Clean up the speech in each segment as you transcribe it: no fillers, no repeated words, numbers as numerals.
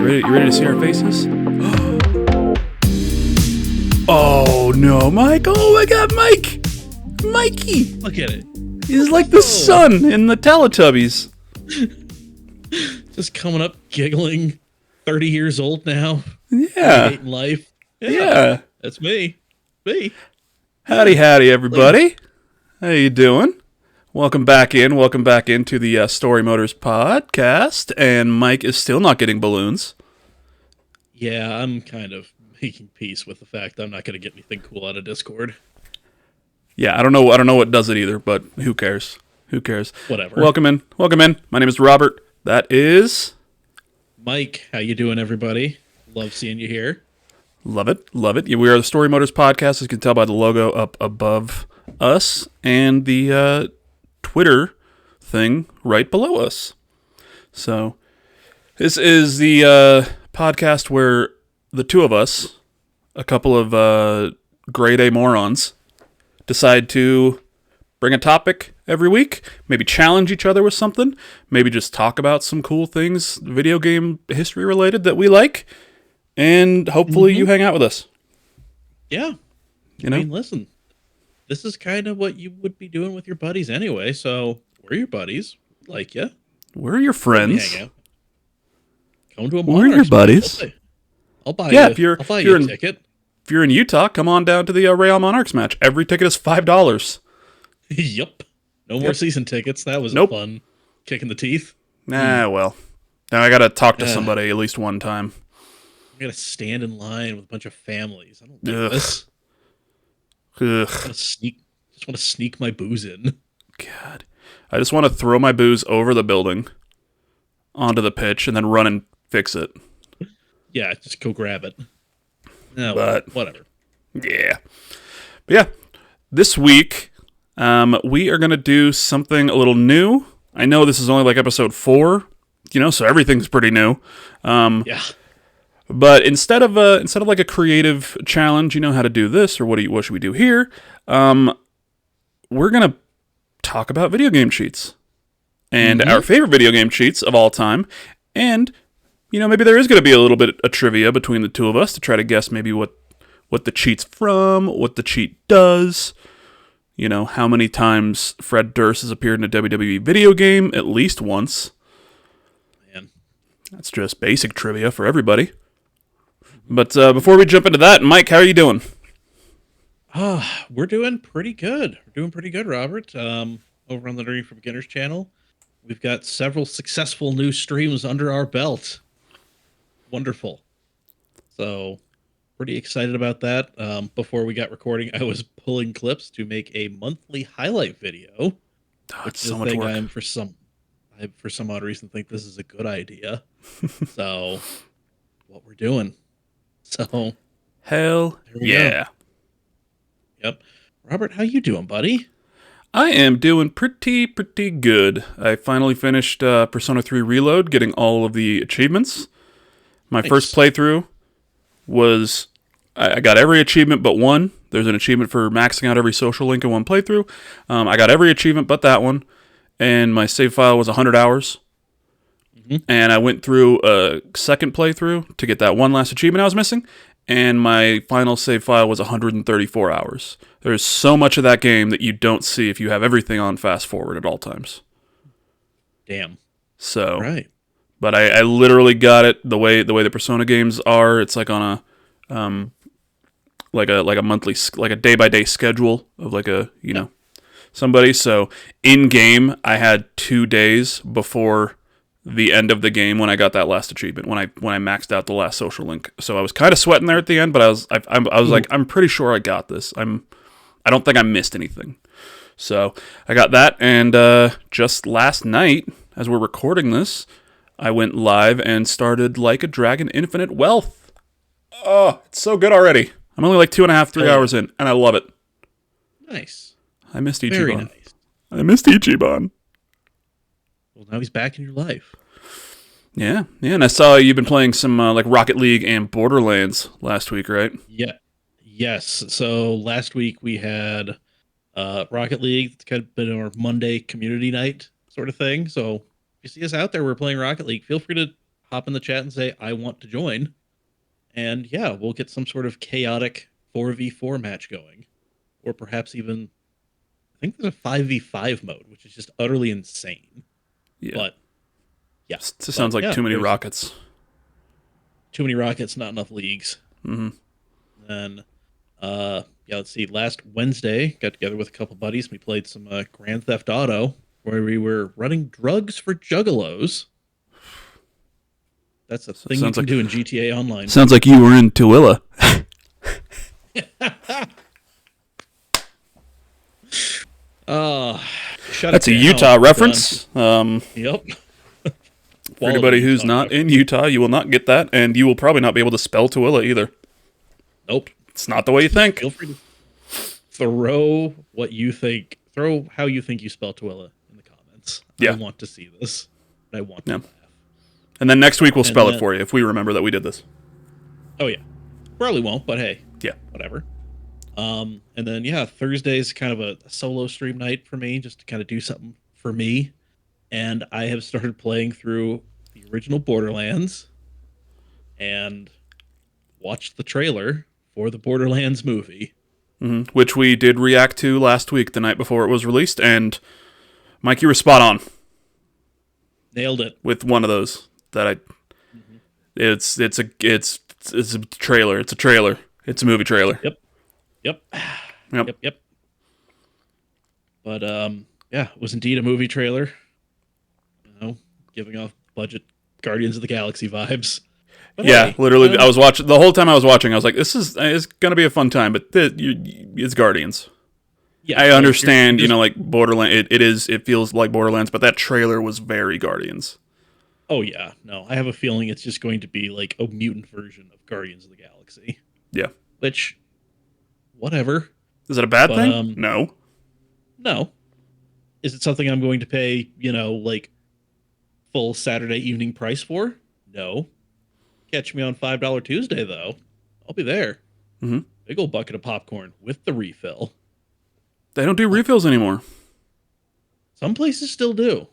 You ready to see our faces? Oh no, Mike! Oh my God, Mike! Mikey! Look at it. He's like the sun in the Teletubbies. Just coming up, giggling. 30 years old now. Yeah. Hating life. Yeah. That's me. Howdy, everybody. How you doing? Welcome back into the Storymoders Podcast. And Mike is still not getting balloons. Yeah, I'm kind of making peace with the fact that I'm not going to get anything cool out of Discord. Yeah, I don't know what does it either, but who cares? Whatever. Welcome in. My name is Robert. That is Mike. How you doing, everybody? Love seeing you here. Love it. Yeah, we are the Storymoders Podcast, as you can tell by the logo up above us and the Twitter thing right below us. So, this is the podcast where the two of us, a couple of grade A morons, decide to bring a topic every week, maybe challenge each other with something, maybe just talk about some cool things, video game history related that we like, and hopefully you hang out with us. Yeah. You know? I mean, listen, this is kind of what you would be doing with your buddies anyway, so we're your buddies. Like ya. We're your friends. Hang out. Come to a We're your buddies. I'll buy Yeah, you. I'll buy you a ticket. If you're in Utah, come on down to the Real Monarchs match. Every ticket is $5. Yup. No more season tickets. That was a fun kick in the teeth. Nah, well. Now I gotta talk to somebody at least one time. I gotta stand in line with a bunch of families. I don't like this. Ugh. I just want to sneak my booze in. God. I just want to throw my booze over the building onto the pitch and then run and fix it. Yeah, just go grab it. No, but whatever. Yeah. But yeah, this week we are going to do something a little new. I know this is only like episode 4, so everything's pretty new. Yeah. But instead of like a creative challenge, how to do this or what should we do here? We're going to talk about video game cheats and our favorite video game cheats of all time. And maybe there is going to be a little bit of trivia between the two of us to try to guess maybe what the cheat's from, what the cheat does, how many times Fred Durst has appeared in a WWE video game, at least once. Man. That's just basic trivia for everybody. But before we jump into that, Mike, how are you doing? We're doing pretty good. Robert. Over on the Nerdy for Beginners channel, we've got several successful new streams under our belt. Wonderful. So, pretty excited about that. Before we got recording, I was pulling clips to make a monthly highlight video. Oh, it's so much work. I for some odd reason think this is a good idea. So, what we're doing. So, hell yeah. Go. Yep. Robert, how you doing, buddy? I am doing pretty good. I finally finished Persona 3 Reload, getting all of the achievements. My first playthrough was, I got every achievement but one. There's an achievement for maxing out every social link in one playthrough. I got every achievement but that one, and my save file was 100 hours. And I went through a second playthrough to get that one last achievement I was missing, and my final save file was 134 hours. There's so much of that game that you don't see if you have everything on fast forward at all times. Damn. So, right. But I literally got it the way the Persona games are. It's like on a like a monthly, like a day-by-day schedule of like a somebody. So in game, I had 2 days before the end of the game when I got that last achievement, when I maxed out the last social link. So I was kind of sweating there at the end, but I was like, I'm pretty sure I got this. I don't think I missed anything. So I got that, and just last night, as we're recording this, I went live and started Like a Dragon Infinite Wealth. Oh, it's so good already. I'm only like 2.5, 3 hours in, and I love it. Nice. I missed Ichiban. Very nice. I missed Ichiban. Well, now he's back in your life. Yeah, and I saw you've been playing some like Rocket League and Borderlands last week, right? Yeah. Yes. So last week we had Rocket League. It's kind of been our Monday community night sort of thing. So if you see us out there, we're playing Rocket League. Feel free to hop in the chat and say, I want to join. And yeah, we'll get some sort of chaotic 4v4 match going. Or perhaps even, I think there's a 5v5 mode, which is just utterly insane. Yeah. But yeah. It sounds like too many rockets. Too many rockets, not enough leagues. Mm-hmm. And let's see. Last Wednesday, got together with a couple buddies. We played some Grand Theft Auto, where we were running drugs for juggalos. That's a thing you can do in GTA Online. Sounds like you were in Tooele. That's a Utah reference. Yep. For anybody who's not in Utah, you will not get that, and you will probably not be able to spell Tooele either. Nope. It's not the way you think. Feel free to throw what you think. Throw how you think you spell Tooele in the comments. Yeah. I want to see this. I want to laugh. And then next week we'll spell it for you if we remember that we did this. Oh yeah. Probably won't, but hey. Yeah. Whatever. And then Thursday's kind of a solo stream night for me, just to kind of do something for me. And I have started playing through the original Borderlands and watched the trailer for the Borderlands movie. Mm-hmm. Which we did react to last week, the night before it was released, and Mike, you were spot on. Nailed it. With one of those that I... Mm-hmm. It's a trailer. It's a trailer. It's a movie trailer. Yep. But it was indeed a movie trailer. Giving off budget Guardians of the Galaxy vibes. But literally, I was watching the whole time. I was watching. I was like, it's gonna be a fun time, but it's Guardians. Yeah, I understand. Like Borderlands. It feels like Borderlands, but that trailer was very Guardians. Oh yeah, no, I have a feeling it's just going to be like a mutant version of Guardians of the Galaxy. Yeah. Which, whatever. Is it a bad thing? No. No. Is it something I'm going to pay, like full Saturday evening price for? No. Catch me on $5 Tuesday, though. I'll be there. Mm-hmm. Big old bucket of popcorn with the refill. They don't do refills anymore. Some places still do.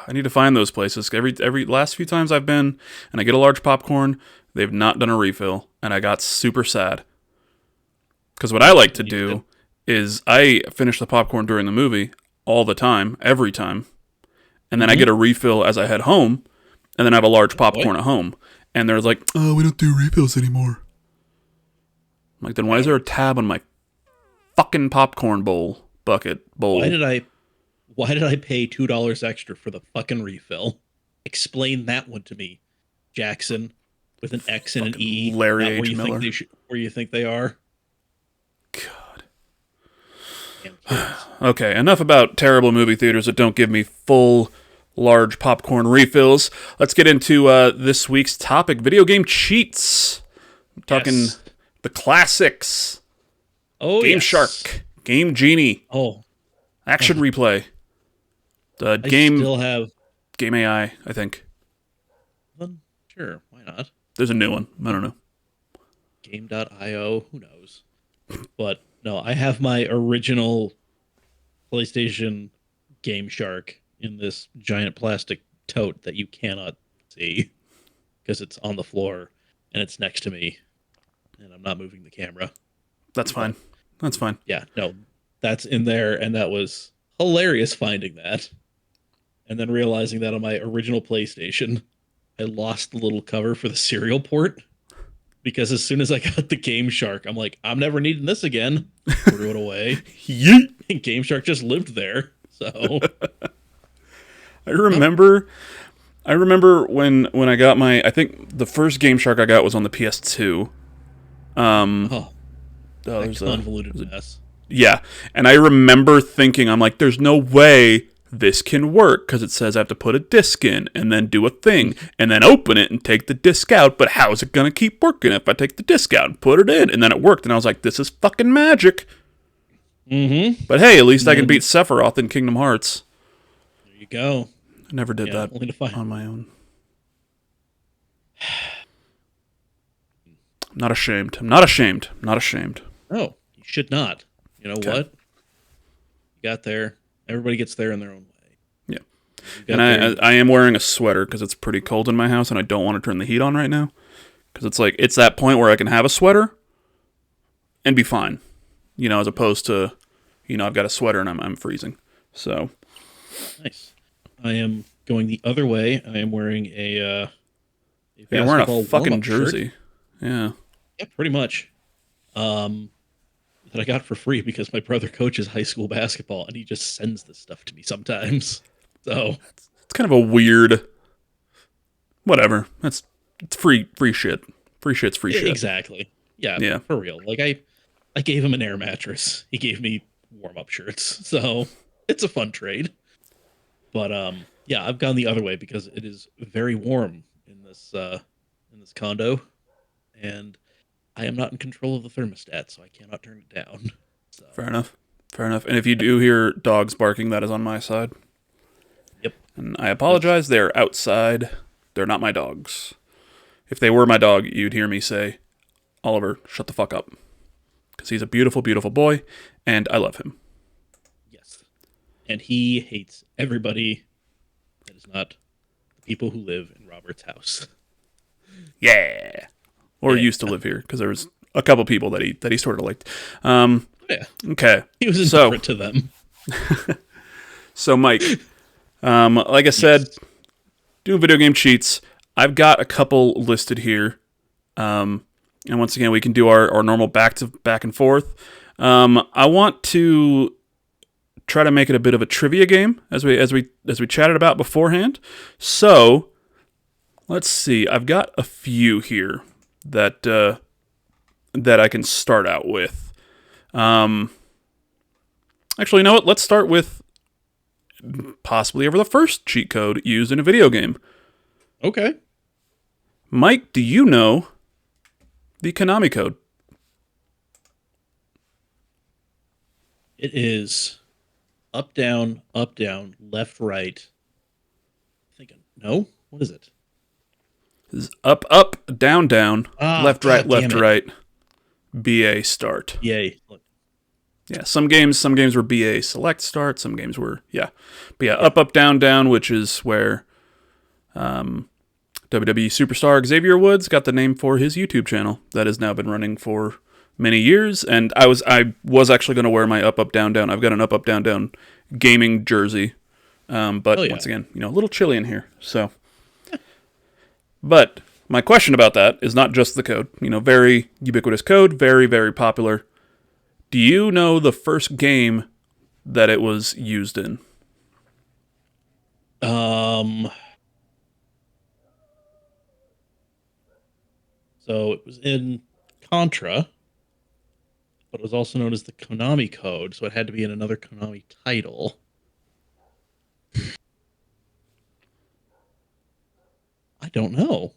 I need to find those places. Every last few times I've been and I get a large popcorn, they've not done a refill, and I got super sad. Because what I like to do is I finish the popcorn during the movie all the time, every time, and then I get a refill as I head home, and then I have a large popcorn at home. And they're like, oh, we don't do refills anymore. I'm like, then why is there a tab on my fucking popcorn bowl? Why did I pay $2 extra for the fucking refill? Explain that one to me, Jackson, with an X and an E. Larry H. Miller. Where you think they are? God. Okay, enough about terrible movie theaters that don't give me full, large popcorn refills. Let's get into this week's topic: video game cheats. I'm talking the classics. Oh, GameShark, GameGenie. Oh, Action Replay. I still have Game AI, I think. Sure, why not? There's a new one. I don't know. Game.io, who knows? But no, I have my original PlayStation GameShark in this giant plastic tote that you cannot see because it's on the floor and it's next to me and I'm not moving the camera. That's fine. That's fine. Yeah, no, that's in there, and that was hilarious finding that. And then realizing that on my original PlayStation, I lost the little cover for the serial port. Because as soon as I got the GameShark, I'm like, I'm never needing this again. Threw it away. Yeet. And GameShark just lived there. So I remember when I got I think the first GameShark I got was on the PS2. There's convoluted mess. Yeah, and I remember thinking, I'm like, there's no way this can work, because it says I have to put a disc in and then do a thing and then open it and take the disc out, but how is it going to keep working if I take the disc out and put it in? And then it worked, and I was like, this is fucking magic. Mm-hmm. But hey, at least I can beat Sephiroth in Kingdom Hearts. There you go. I never did that on my own. I'm not ashamed. I'm not ashamed. I'm not ashamed. No, you should not. You know what? You got there. Everybody gets there in their own way. Yeah. And I am wearing a sweater because it's pretty cold in my house, and I don't want to turn the heat on right now. Because it's like, it's that point where I can have a sweater and be fine. You know, as opposed to, you know, I've got a sweater and I'm freezing. So. Nice. I am going the other way. I am wearing a You're wearing a fucking jersey. Shirt. Yeah. Yeah, pretty much. That I got for free because my brother coaches high school basketball and he just sends this stuff to me sometimes. So it's kind of a weird, whatever. It's free shit. Free shit's free shit. Exactly. Yeah. For real. Like I gave him an air mattress. He gave me warm-up shirts. So it's a fun trade. But yeah, I've gone the other way because it is very warm in this condo, and I am not in control of the thermostat, so I cannot turn it down. So. Fair enough. And if you do hear dogs barking, that is on my side. Yep. And I apologize. They're outside. They're not my dogs. If they were my dog, you'd hear me say, Oliver, shut the fuck up. Because he's a beautiful, beautiful boy, and I love him. Yes. And he hates everybody that is not the people who live in Robert's house. Yeah. Or used to live here, because there was a couple people that he sort of liked. Yeah. Okay. He was indifferent to them. So, Mike, like I said, doing video game cheats. I've got a couple listed here. And once again, we can do our normal back and forth. I want to try to make it a bit of a trivia game as we chatted about beforehand. So, let's see. I've got a few here that I can start out with. Actually, you know what? Let's start with possibly ever the first cheat code used in a video game. Okay. Mike, do you know the Konami code? It is up, down, left, right. No? What is it? This is up, down, left, right, left, right. BA start. Yay. Yeah, some games were BA select start, some games were, yeah. But yeah, up, down, which is where WWE superstar Xavier Woods got the name for his YouTube channel that has now been running for many years. And I was actually going to wear my up, down. I've got an up, down gaming jersey. But once again, you know, a little chilly in here. So, but my question about that is not just the code. You know, very ubiquitous code, very, very popular. Do you know the first game that it was used in? So it was in Contra, but it was also known as the Konami code, so it had to be in another Konami title. I don't know.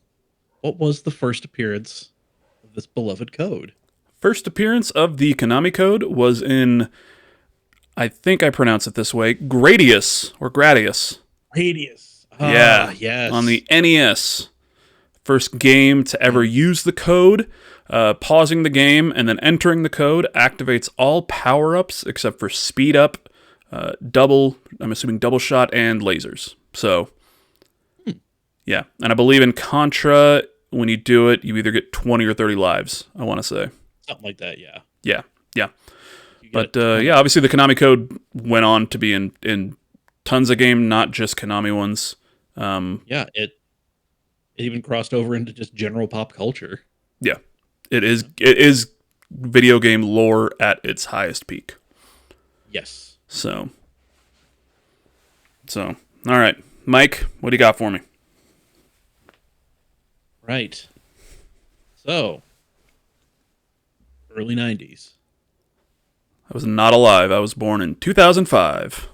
What was the first appearance of this beloved code? First appearance of the Konami code was in, I think I pronounce it this way, Gradius or Gradius. Gradius. Yeah. Yes. On the NES. First game to ever use the code. Pausing the game and then entering the code activates all power-ups except for speed up, double shot, and lasers. So, yeah. And I believe in Contra, when you do it, you either get 20 or 30 lives, I want to say. Something like that, yeah. Yeah. But, yeah, obviously the Konami code went on to be in tons of games, not just Konami ones. Yeah, it even crossed over into just general pop culture. Yeah. It is video game lore at its highest peak. Yes. So, all right. Mike, what do you got for me? Right. So, early 90s. I was not alive. I was born in 2005.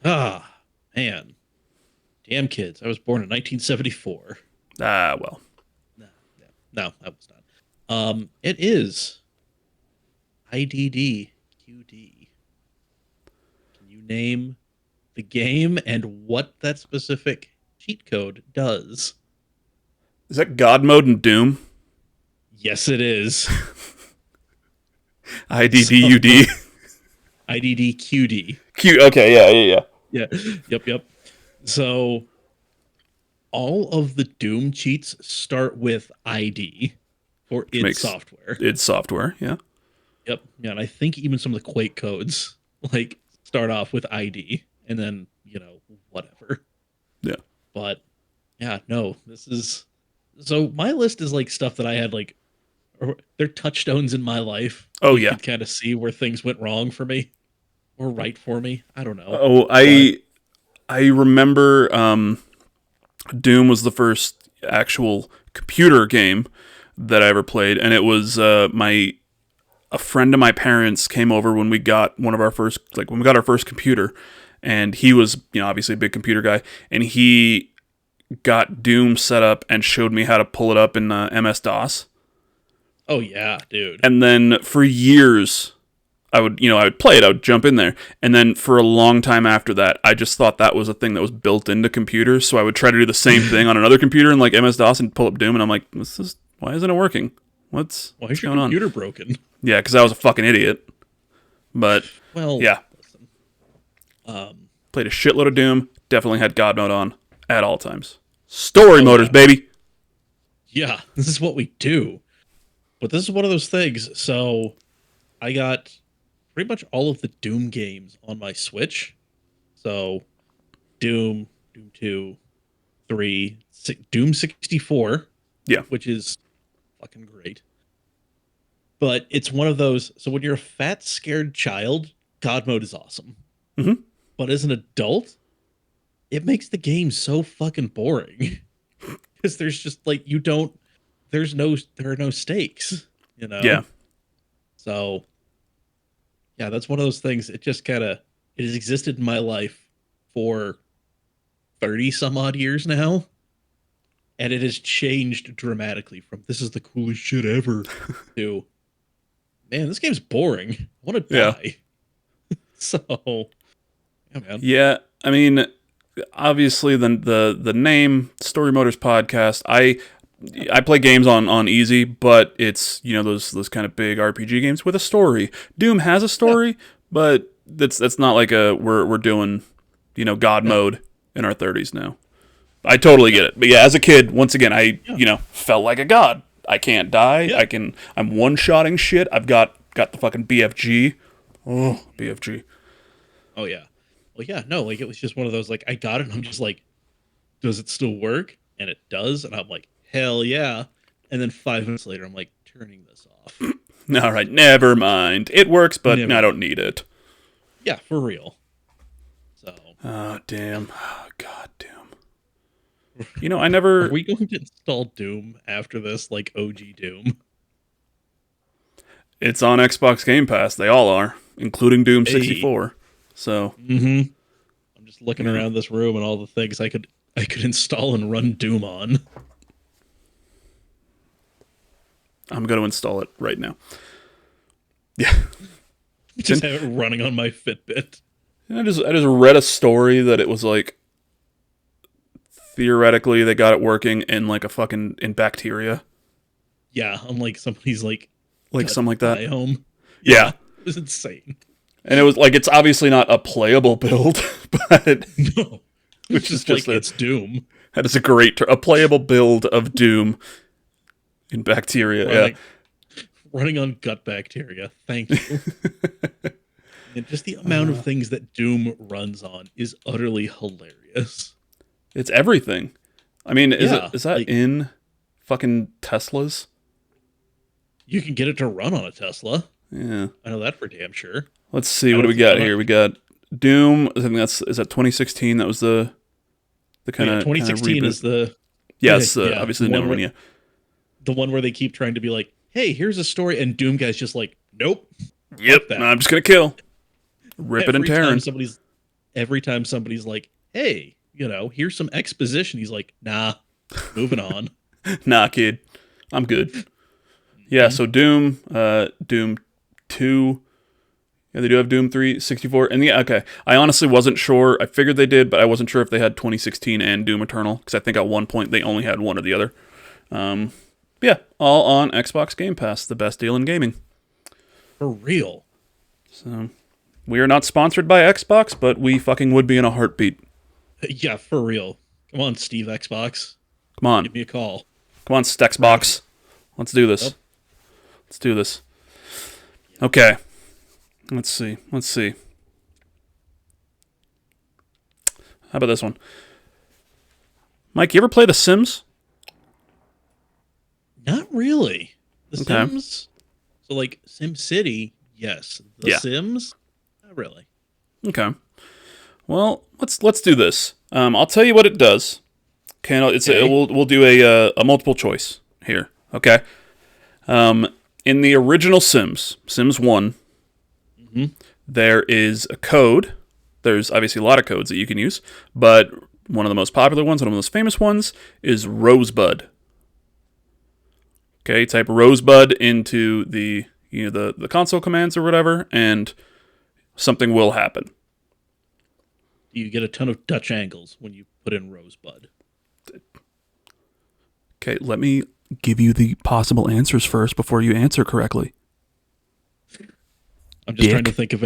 Ah, man. Damn kids. I was born in 1974. Ah, well. No, I was not. It is IDD QD. Can you name the game and what that specific cheat code does? Is that God Mode in Doom? Yes, it is. IDDUD. IDD QD. Okay, yeah. Yeah. Yep. So all of the Doom cheats start with ID for Which id makes Software. id Software, yeah. Yep. Yeah, and I think even some of the Quake codes like start off with ID and then, whatever. Yeah. But yeah, no, this is so my list is like stuff that I had like they're touchstones in my life. Oh, You yeah. could kind of see where things went wrong for me or right for me. I don't know. Oh, But I remember Doom was the first actual computer game that I ever played, and it was a friend of my parents came over when we got when we got our first computer, and he was, obviously a big computer guy, and he got Doom set up and showed me how to pull it up in MS DOS. oh yeah, dude. And then for years I would play it, I would jump in there. And then for a long time after that, I just thought that was a thing that was built into computers. So I would try to do the same thing on another computer in like MS-DOS and pull up Doom, and I'm like, why isn't it working? What's Why is your going on? computer broken? Yeah, because I was a fucking idiot. But Well, yeah, listen. played a shitload of Doom. Definitely had God mode on at all times. Story motors, yeah. baby. Yeah, this is what we do. But this is one of those things. So I got pretty much all of the Doom games on my Switch. So Doom, Doom 2, 3, Doom 64, Yeah. which is fucking great. But it's one of those. So when you're a fat, scared child, God mode is awesome. Mm-hmm. But as an adult, it makes the game so fucking boring. Because there's just like, there are no stakes, Yeah. So yeah, that's one of those things. It just it has existed in my life for 30 some odd years now. And it has changed dramatically from this is the coolest shit ever to, man, this game's boring. I want to Yeah. die. So, yeah, man. Yeah. I mean, obviously the name Storymoders Podcast, I play games on easy, but it's those kind of big RPG games with a story. Doom has a story, but that's not like we're doing God mode in our 30s now. I totally get it, but yeah, as a kid, once again, I felt like a god. I can't die. Yeah. I'm one shotting shit. I've got the fucking BFG. Oh, BFG. Oh yeah. Well, yeah, no, like it was just one of those like I got it and I'm just like, does it still work? And it does, and I'm like, hell yeah. And then 5 minutes later, I'm like, turning this off. All right, never mind. It works, but Never I don't need it. Yeah, for real. So, Oh, damn. Oh, God, Doom. I never... are we going to install Doom after this, like OG Doom? It's on Xbox Game Pass. They all are, including Doom 64. So... Mm-hmm. I'm just looking around this room and all the things I could install and run Doom on. I'm going to install it right now. Yeah. Just have it running on my Fitbit. I just read a story that it was like theoretically they got it working in like in bacteria. Yeah, unlike somebody's like something like that. Biome. Yeah. It was insane. And it was like it's obviously not a playable build, but No. Which is just like it's Doom. That is a playable build of Doom in bacteria. Running on gut bacteria. Thank you. And just the amount of things that Doom runs on is utterly hilarious. It's everything. I mean, is that like, in fucking Teslas? You can get it to run on a Tesla. Yeah. I know that for damn sure. Let's see, what do we got here? We got Doom. I think is that 2016? That was the kind of 2016 is the obviously the newer one. Yeah, the one where they keep trying to be like, hey, here's a story, and Doom guy's just like, nope. Yep. I'm just gonna kill, rip it and tear it. Every time somebody's like, hey, here's some exposition, he's like, nah, moving on. Nah, kid, I'm good. Yeah. So Doom 2. Yeah, they do have Doom 3, 64, and okay. I honestly wasn't sure. I figured they did, but I wasn't sure if they had 2016 and Doom Eternal, because I think at one point they only had one or the other. Yeah, all on Xbox Game Pass, the best deal in gaming. For real. So, we are not sponsored by Xbox, but we fucking would be in a heartbeat. Yeah, for real. Come on, Steve Xbox. Come on. Give me a call. Come on, Stexbox. Let's do this. Yep. Let's do this. Okay. Let's see. How about this one? Mike, you ever play The Sims? Not really. The Okay. Sims. So like Sim City, yes. The Yeah. Sims, not really. Okay. Well, let's do this. I'll tell you what it does. Okay, we'll do a multiple choice here. Okay. In the original Sims 1, there is a code. There's obviously a lot of codes that you can use, but one of the most popular ones, one of the most famous ones, is Rosebud. Okay, type Rosebud into the console commands or whatever, and something will happen. You get a ton of Dutch angles when you put in Rosebud. Okay, let me give you the possible answers first before you answer correctly. I'm just trying to think of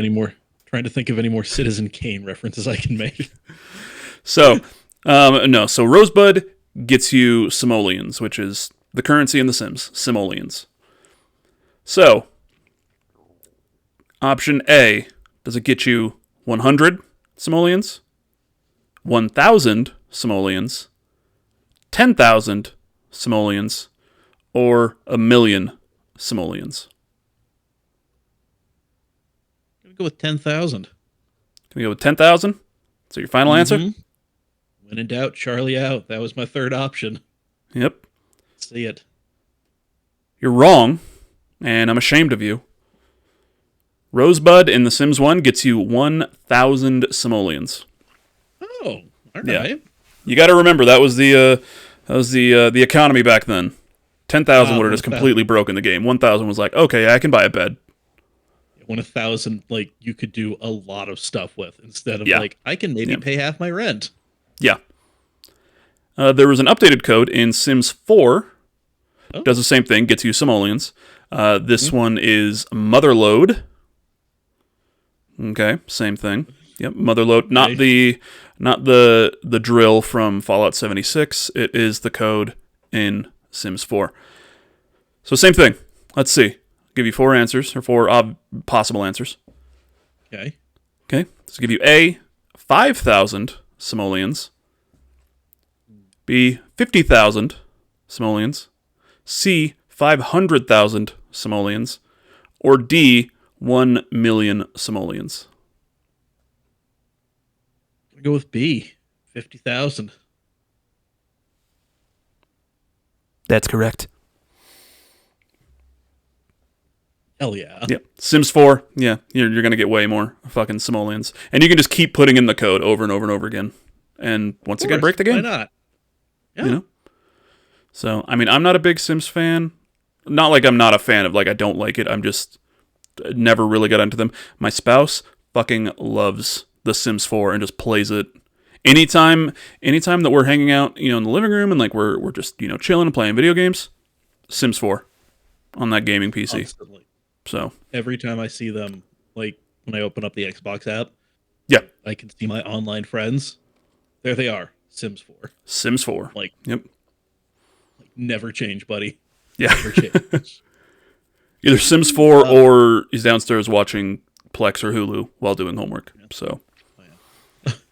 any more Citizen Kane references I can make. So, no. So Rosebud gets you simoleons, which is the currency in The Sims. Simoleons. So, option A, does it get you 100 simoleons? 1,000 simoleons? 10,000 simoleons? Or 1,000,000 simoleons? I'm gonna go with 10,000. Can we go with 10,000? So your final answer? When in doubt, Charlie out. That was my third option. Yep. See it. You're wrong, and I'm ashamed of you. Rosebud in The Sims 1 gets you 1,000 simoleons. Oh, all right. Yeah. You got to remember that was the economy back then. 10,000 would have just completely broken the game. 1,000 was like, okay, I can buy a bed. When 1,000, like, you could do a lot of stuff with instead of like, I can maybe pay half my rent. Yeah. There was an updated code in Sims 4. Oh. Does the same thing, gets you simoleons. This one is Motherload. Okay, same thing. Yep, Motherload. Not the drill from Fallout 76. It is the code in Sims 4. So same thing. Let's see. I'll give you four answers, or four possible answers. Okay. Okay. So give you A, 5,000 simoleons. B, 50,000 simoleons. C, 500,000 simoleons. Or D, 1,000,000 simoleons. I'll go with B, 50,000. That's correct. Hell yeah. Yep. Sims 4, yeah, you're going to get way more fucking simoleons. And you can just keep putting in the code over and over and over again. And once again, break the game. Why not? Yeah. You know? So, I mean, I'm not a big Sims fan. Not like I'm not a fan of, like, I don't like it. I'm just never really got into them. My spouse fucking loves The Sims 4 and just plays it. Anytime that we're hanging out, in the living room and, like, we're just, chilling and playing video games, Sims 4 on that gaming PC. Constantly. So every time I see them, like when I open up the Xbox app, yeah, I can see my online friends. There they are, Sims 4. Sims 4. Like, yep. Like never change, buddy. Yeah. Never change. Either Sims 4 or he's downstairs watching Plex or Hulu while doing homework. Yeah. So,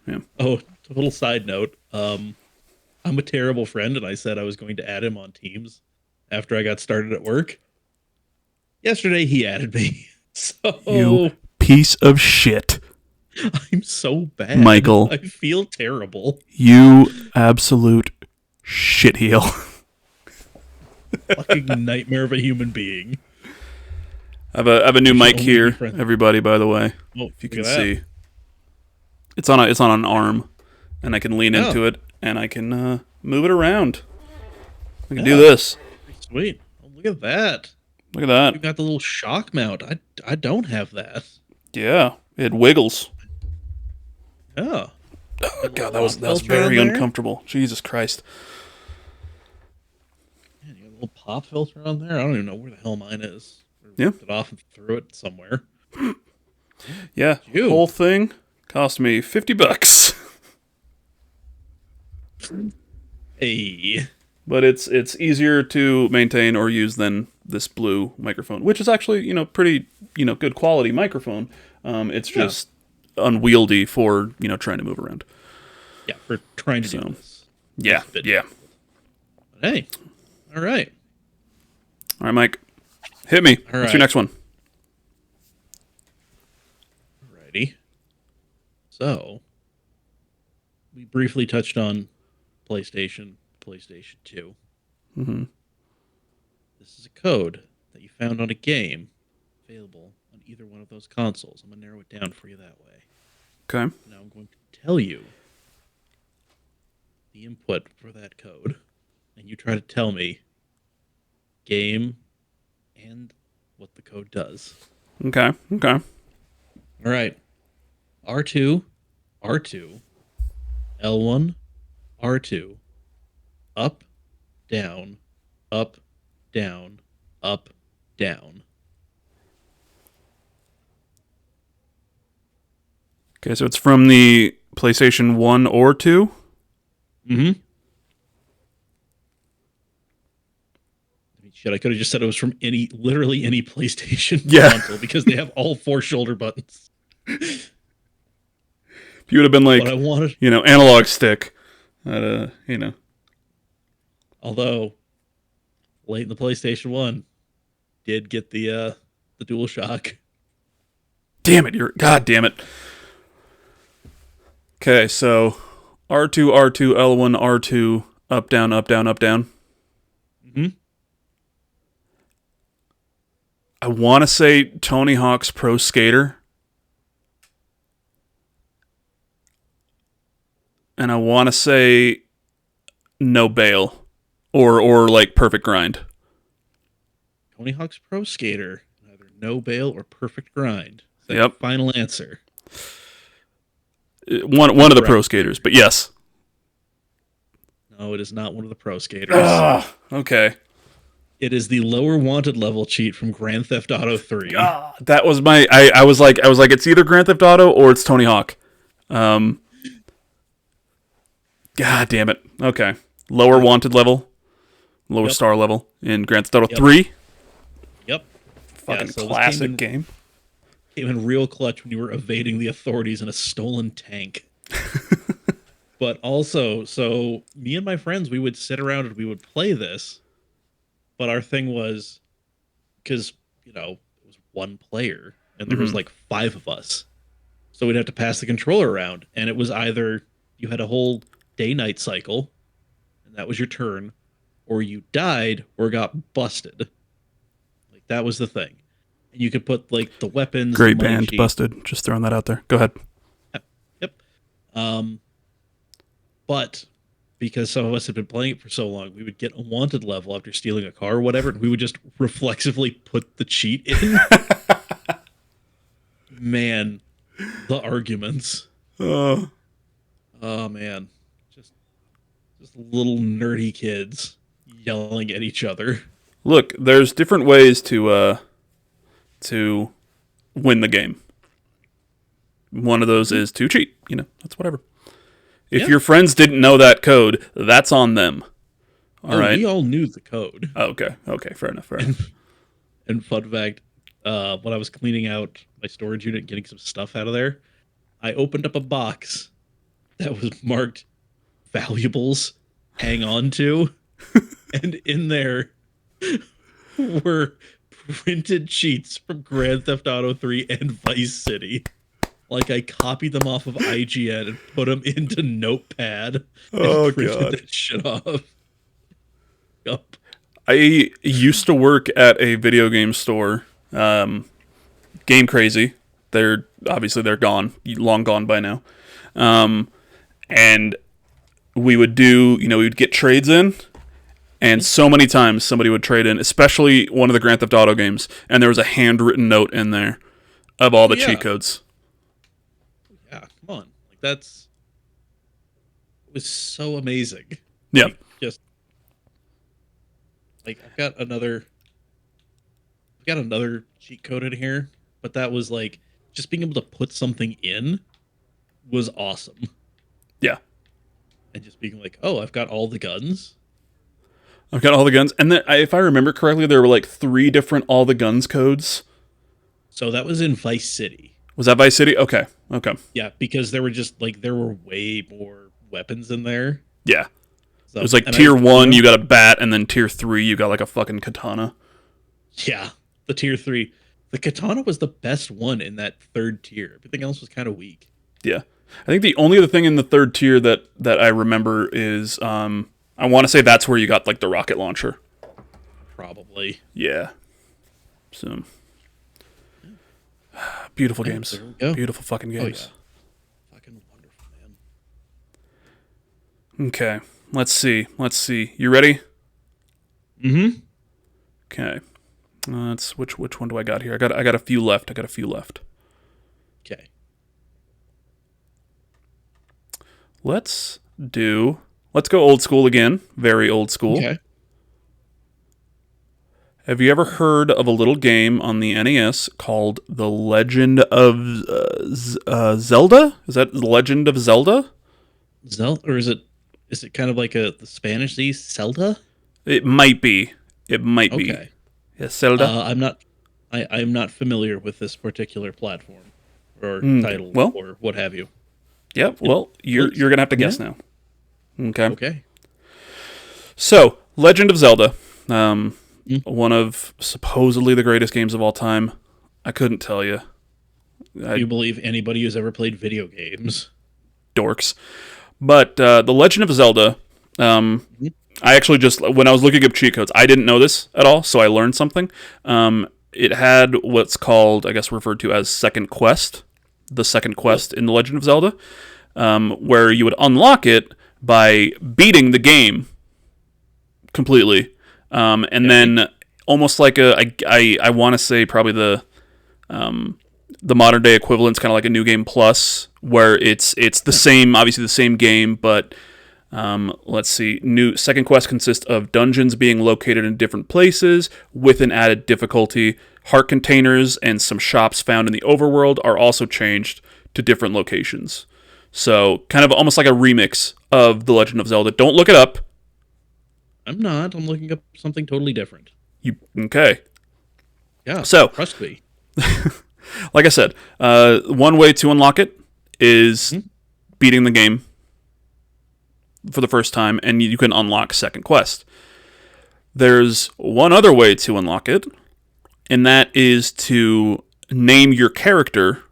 yeah. Oh, a little side note. I'm a terrible friend, and I said I was going to add him on Teams after I got started at work. Yesterday, he added me. So you piece of shit. I'm so bad. Michael. I feel terrible. You absolute shitheel. Fucking nightmare of a human being. I have a new mic here, everybody, by the way. Oh, if you can see. It's on an arm, and I can lean into it, and I can move it around. I can do this. Sweet. Oh, look at that. Look at that. You got the little shock mount. I don't have that. Yeah, it wiggles. Oh. Oh God, that was very uncomfortable. Jesus Christ. Man, you got a little pop filter on there? I don't even know where the hell mine is. Yeah. Ripped it off and threw it somewhere. Yeah. The whole thing cost me $50. Hey. But it's easier to maintain or use than this blue microphone, which is actually, pretty, good quality microphone. It's just unwieldy for, trying to move around. Yeah, for trying to do this. Yeah, yeah. But hey, all right. All right, Mike. Hit me. What's your next one? Alrighty. So, we briefly touched on PlayStation 2. Mm-hmm. This is a code that you found on a game available on either one of those consoles. I'm going to narrow it down for you that way. Okay. Now I'm going to tell you the input for that code, and you try to tell me game and what the code does. Okay. All right. R2, L1, R2, up, down, up, down, up, down. Okay, so it's from the PlayStation 1 or 2? Mm-hmm. Shit, I could have just said it was from literally any PlayStation console because they have all 4 shoulder buttons. If you would have been like, what I wanted, analog stick, Although, late in the PlayStation 1, did get the DualShock. Damn it, God damn it. Okay, so R2, L1, R2, up, down, up, down, up, down. Mm-hmm. I want to say Tony Hawk's Pro Skater. And I want to say No Bail. Or like Perfect Grind. Tony Hawk's Pro Skater. Either No Bail or Perfect Grind. Is that Yep. your final answer? One of the Pro Skaters, but yes. No, it is not one of the Pro Skaters. Okay. It is the lower wanted level cheat from Grand Theft Auto 3. That was my... I was like, it's either Grand Theft Auto or it's Tony Hawk. God damn it. Okay. Lower wanted level. Lower star level in Grand Theft Auto 3. Yep. Fucking classic game. Came in real clutch when you were evading the authorities in a stolen tank. But also, so me and my friends, we would sit around and we would play this. But our thing was, because, it was one player and there was like 5 of us. So we'd have to pass the controller around. And it was either you had a whole day-night cycle, and that was your turn, or you died or got busted. Like, that was the thing. And you could put, like, the weapons... Great band, cheat. Busted. Just throwing that out there. Go ahead. Yep. But... because some of us had been playing it for so long, we would get a wanted level after stealing a car or whatever, and we would just reflexively put the cheat in. Man, the arguments. Oh, man. Just little nerdy kids yelling at each other. Look, there's different ways to win the game. One of those is to cheat. That's whatever. If your friends didn't know that code, that's on them. All right. We all knew the code. Oh, okay. Fair enough. And fun fact, when I was cleaning out my storage unit, getting some stuff out of there, I opened up a box that was marked valuables, hang on to. And in there were printed cheats from Grand Theft Auto 3 and Vice City. Like, I copied them off of IGN and put them into Notepad and printed that shit off. Yup. I used to work at a video game store, Game Crazy. They're gone, long gone by now. And we would we would get trades in, and so many times somebody would trade in, especially one of the Grand Theft Auto games, and there was a handwritten note in there of all the cheat codes. Yeah, come on. Like, it was so amazing. Yeah. I've got another cheat code in here, but that was like, just being able to put something in was awesome. Yeah. and just being like, "Oh, I've got all the guns." I've got all the guns. And then, if I remember correctly, there were like 3 different all the guns codes. So that was in Vice City. Was that Vice City? Okay. Yeah, because there were way more weapons in there. Yeah. So, it was like tier 1, you got a bat, and then tier 3, you got like a fucking katana. Yeah, the tier 3. The katana was the best one in that 3rd tier. Everything else was kind of weak. Yeah. I think the only other thing in the 3rd tier that I remember is, I want to say that's where you got like the rocket launcher. Probably. Yeah. So, beautiful games. There we go. Beautiful fucking games. Oh, yeah. Fucking wonderful, man. Okay. Let's see. You ready? Mm-hmm. Okay. Let's which one do I got here? I got a few left. Okay. Let's go old school again. Very old school. Okay. Have you ever heard of a little game on the NES called The Legend of Zelda? Is that The Legend of Zelda? Zelda, or is it kind of like the Spanish Zelda? It might be. Okay. Yeah, Zelda. I'm not familiar with this particular platform or title or what have you. Yep. Well, you're gonna have to guess now. Okay. Okay. So, Legend of Zelda, one of supposedly the greatest games of all time. I couldn't tell you. Do you believe anybody who's ever played video games? Dorks. But The Legend of Zelda, I actually just, when I was looking up cheat codes, I didn't know this at all, so I learned something. It had what's called, I guess referred to as Second Quest, the second quest in The Legend of Zelda, where you would unlock it by beating the game completely. Then almost like I want to say probably the modern day equivalent's kind of like a New Game Plus, where it's the same, obviously the same game, but let's see. New Second Quest consists of dungeons being located in different places with an added difficulty. Heart containers and some shops found in the overworld are also changed to different locations. So kind of almost like a remix of The Legend of Zelda. Don't look it up. I'm not. I'm looking up something totally different. Okay? Yeah. So trust me. Like I said, one way to unlock it is beating the game for the first time, and you can unlock Second Quest. There's one other way to unlock it, and that is to name your character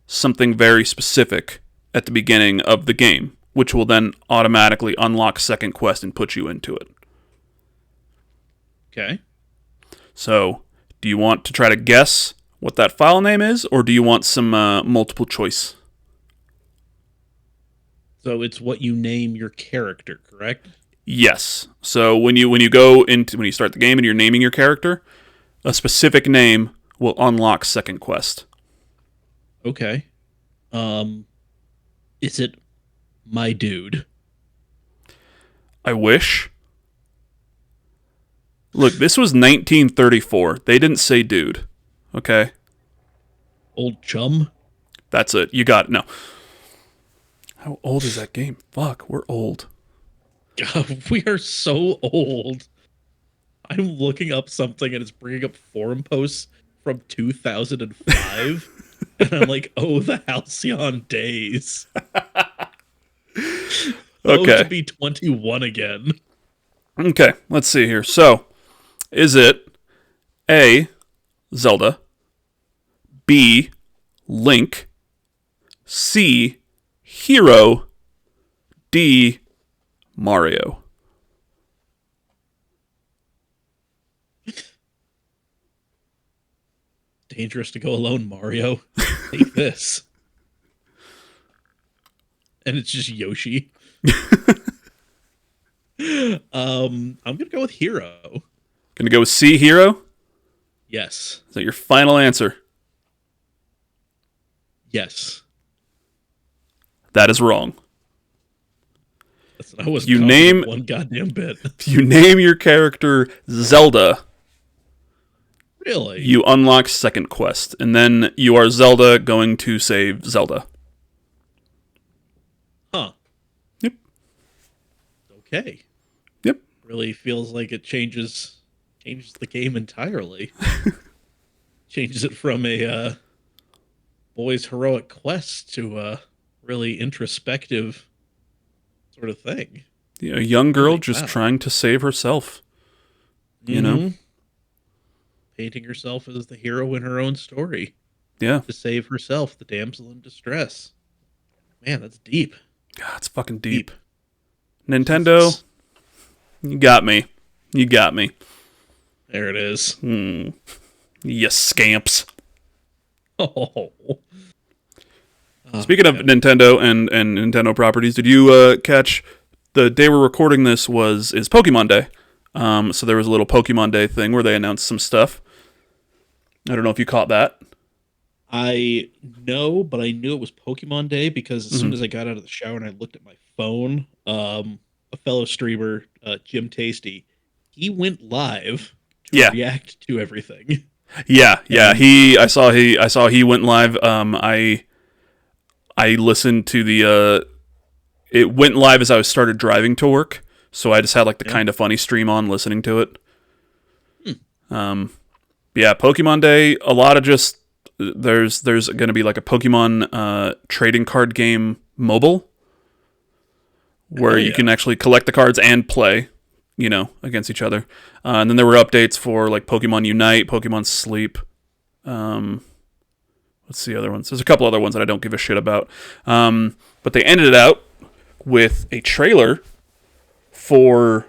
something very specific at the beginning of the game, which will then automatically unlock Second Quest and put you into it. Okay. So, do you want to try to guess what that file name is, or do you want some multiple choice? So it's what you name your character, correct? Yes. So when you start the game and you're naming your character, a specific name will unlock Second Quest. Okay. Is it my dude? I wish. Look, this was 1934. They didn't say dude. Okay? Old chum? That's it. You got it. No. How old is that game? Fuck, we're old. God, we are so old. I'm looking up something and it's bringing up forum posts from 2005. And I'm like, oh, the halcyon days. Okay. To be 21 again. Okay, let's see here. So, is it A, Zelda, B, Link, C, Hero, D, Mario? Dangerous to go alone, Mario. Take this. And it's just Yoshi. I'm gonna go with Hero. Gonna go with C, Hero? Yes. Is that your final answer? Yes. That is wrong. I was You name one goddamn bit. You name your character Zelda. Really? You unlock Second Quest, and then you are Zelda going to save Zelda. Huh. Yep. okay. Yep. Really feels like it changes the game entirely. Changes it from a boy's heroic quest to a really introspective sort of thing. Yeah, a young girl Like, just wow. trying to save herself. You know? Painting herself as the hero in her own story Yeah. to save herself, the damsel in distress. Man, that's deep. God, it's fucking deep. Nintendo, Jesus. you got me. You got me. There it is. You scamps. Oh. Speaking of Nintendo and Nintendo properties, did you catch the day we're recording this is Pokemon Day? So there was a little Pokemon Day thing where they announced some stuff. I don't know if you caught that. I know, but I knew it was Pokemon Day because as soon as I got out of the shower and I looked at my phone, a fellow streamer, Jim Tasty, he went live to react to everything. Yeah. I saw he went live. I listened to the it went live as I started driving to work, so I just had like the kind of funny stream on listening to it. Yeah, Pokemon Day, a lot of just there's going to be like a Pokemon trading card game mobile where you can actually collect the cards and play, against each other. And then there were updates for like Pokemon Unite, Pokemon Sleep. What's the other ones? There's a couple other ones that I don't give a shit about. But they ended it out with a trailer for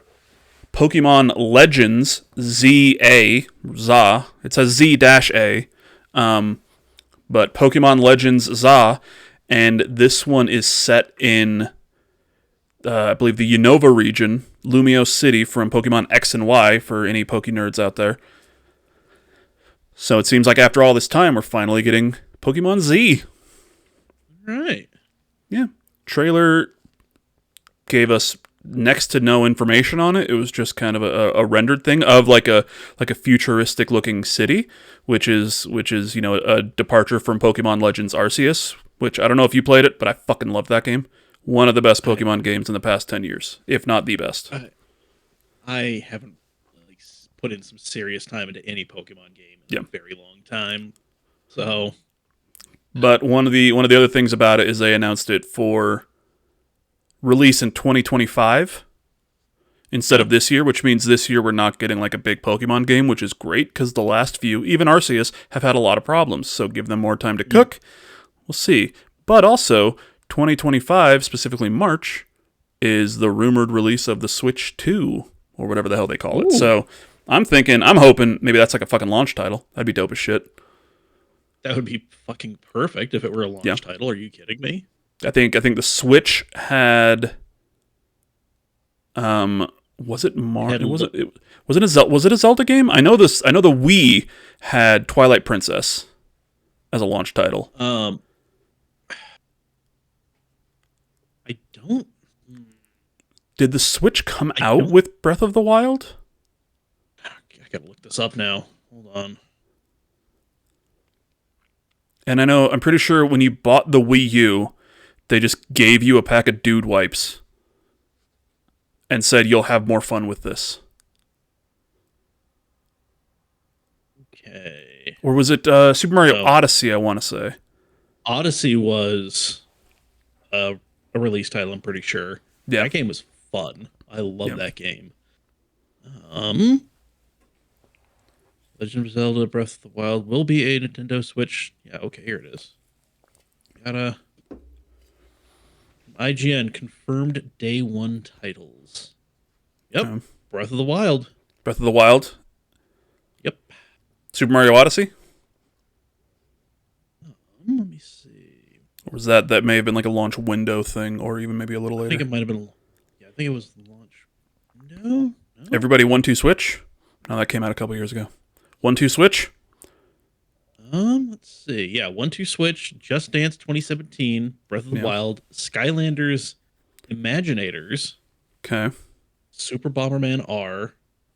Pokemon Legends ZA. It says Z-A. But Pokemon Legends ZA, and this one is set in, I believe, the Unova region, Lumio City from Pokemon X and Y, for any Poke nerds out there. So it seems like after all this time, we're finally getting Pokemon Z. Right. Yeah. Trailer gave us next to no information on it. It was just kind of a rendered thing of like a futuristic looking city, which is a departure from Pokemon Legends Arceus, which I don't know if you played it, but I fucking love that game. One of the best Pokemon games in the past 10 years, if not the best. I haven't put in some serious time into any Pokemon game in a very long time. So, but one of the other things about it is they announced it for release in 2025 instead of this year, which means this year we're not getting like a big Pokemon game, which is great because the last few, even Arceus, have had a lot of problems. So give them more time to cook. We'll see. But also, 2025, specifically March, is the rumored release of the Switch 2, or whatever the hell they call it. So I'm hoping maybe that's like a fucking launch title. That'd be dope as shit. That would be fucking perfect if it were a launch title. Are you kidding me? I think the Switch had, was it Mario? Was it a Zelda game? I know the Wii had Twilight Princess as a launch title. I don't. Did the Switch come out with Breath of the Wild? I gotta look this up now. Hold on. And I'm pretty sure when you bought the Wii U, they just gave you a pack of dude wipes and said you'll have more fun with this. Okay. Or was it Super Mario Odyssey, I want to say. Odyssey was a release title, I'm pretty sure. Yeah. That game was fun. I love that game. Legend of Zelda Breath of the Wild will be a Nintendo Switch. Yeah, okay, here it is. Got IGN confirmed day one titles. Yep. Breath of the Wild. Breath of the Wild. Yep. Super Mario Odyssey. Let me see. Or was that may have been like a launch window thing, or even maybe a little later? I think it might have been. Yeah, I think it was the launch window. No. Everybody 1-2 Switch. No, that came out a couple years ago. 1-2 Switch. Let's see. Yeah, 1-2 Switch, Just Dance 2017, Breath of the Wild, Skylanders, Imaginators, Okay. Super Bomberman R,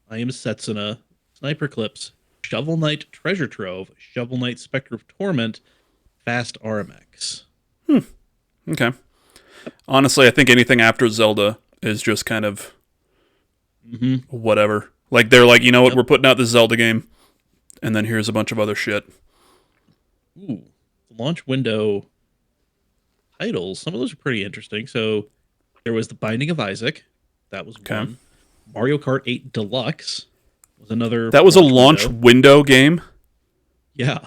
I Am Setsuna, Sniper Clips, Shovel Knight Treasure Trove, Shovel Knight Spectre of Torment, Fast RMX. Okay. Honestly, I think anything after Zelda is just kind of Mm-hmm. whatever. Like they're like, you know what, Yep. we're putting out this Zelda game, and then here's a bunch of other shit. Ooh, the launch window titles. Some of those are pretty interesting. So there was The Binding of Isaac. That was Okay. one. Mario Kart 8 Deluxe was another. That was a launch window game, Yeah.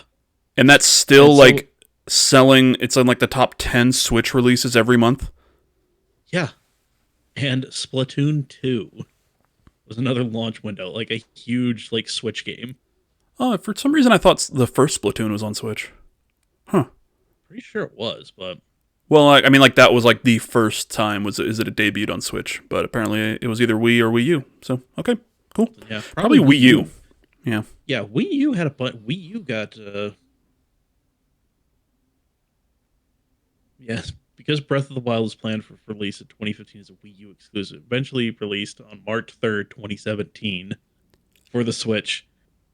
and that's still And so- like selling. It's on like the top 10 Switch releases every month. Yeah. And Splatoon 2 was another launch window, like a huge like Switch game. Oh, for some reason I thought the first Splatoon was on Switch. Pretty sure it was, but Well, I mean, like that was like the first time is it debuted on Switch, but apparently it was either Wii or Wii U. So okay, cool. yeah, Probably Wii U. Yeah. Yeah, Wii U had a bunch. Wii U got yes, because Breath of the Wild was planned for release in 2015 as a Wii U exclusive. Eventually released on March 3rd, 2017 for the Switch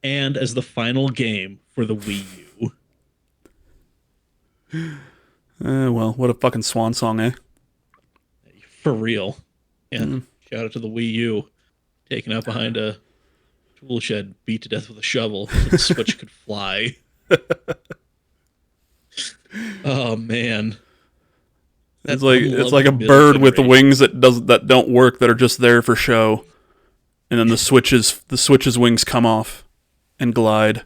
and as the final game for the Wii U. Well, what a fucking swan song, eh? For real. Yeah. Shout out to the Wii U taken out behind a tool shed, beat to death with a shovel so the Switch could fly. Oh man. It's like a bird with the wings that don't work, that are just there for show, and then the switch's wings come off and glide.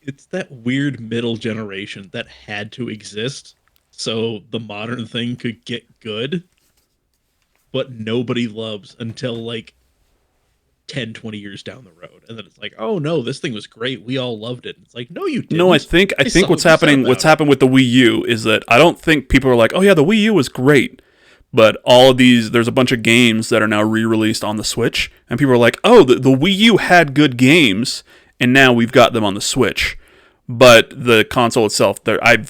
It's that weird middle generation that had to exist so the modern thing could get good, but nobody loves until like 10, 20 years down the road. And then it's like, oh no, this thing was great. We all loved it. And it's like, no, you didn't. No, I think what's happened with the Wii U is that I don't think people are like, oh yeah, the Wii U was great. But all of these, there's a bunch of games that are now re-released on the Switch, and people are like, oh, the Wii U had good games, and now we've got them on the Switch. But the console itself, I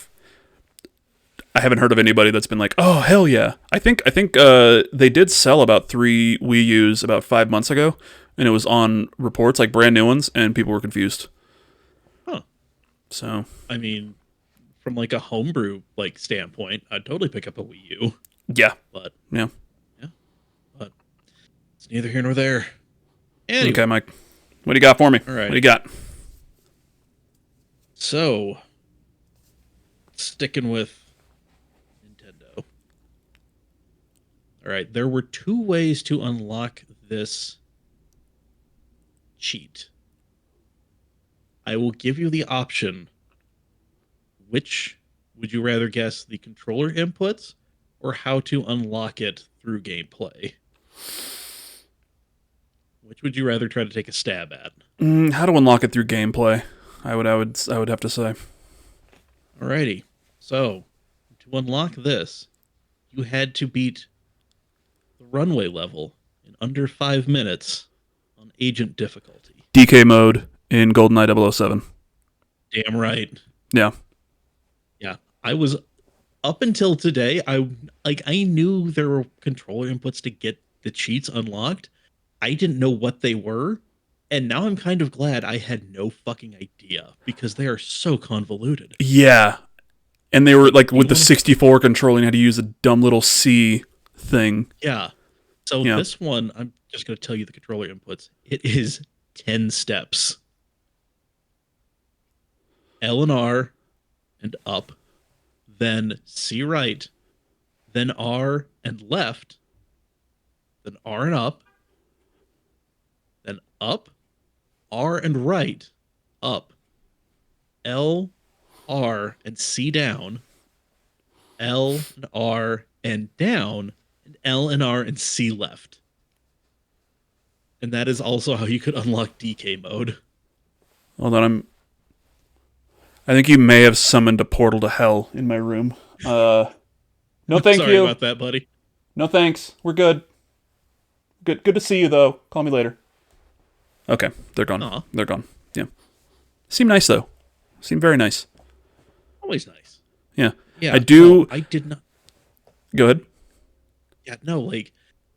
haven't heard of anybody that's been like, oh hell yeah. I think they did sell about 3 Wii U's about 5 months ago, and it was on reports, like brand new ones, and people were confused. Huh. So I mean, from like a homebrew like standpoint, I'd totally pick up a Wii U. yeah, But yeah. but it's neither here nor there. Anyway, Okay, Mike, what do you got for me? All right. What do you got? So sticking with Nintendo. All right, there were 2 ways to unlock this cheat. I will give you the option. Which would you rather guess, the controller inputs or how to unlock it through gameplay? Which would you rather try to take a stab at? How to unlock it through gameplay? I would have to say. Alrighty. So, to unlock this, you had to beat the runway level in under 5 minutes on agent difficulty. DK mode in GoldenEye 007. Damn right. Yeah. Yeah. I was up until today, I knew there were controller inputs to get the cheats unlocked. I didn't know what they were, and now I'm kind of glad I had no fucking idea because they are so convoluted. Yeah. And they were like with the 64 controlling how to use a dumb little C thing. Yeah. So Yeah. this one, I'm just going to tell you the controller inputs. It is 10 steps. L and R and up, then C right, then R and left, then R and up, then up, R and right, up, L, R, and C down, L and R and down, and L and R and C left. And that is also how you could unlock DK mode. Hold on, I think you may have summoned a portal to hell in my room. No, thank Sorry you. about that, buddy. No thanks. We're good. Good to see you though. Call me later. Okay, they're gone. Aw. They're gone. Yeah. Seem nice though. Seem very nice. Always nice. Yeah. Yeah. I do. I did not. Go ahead. Yeah, no, like,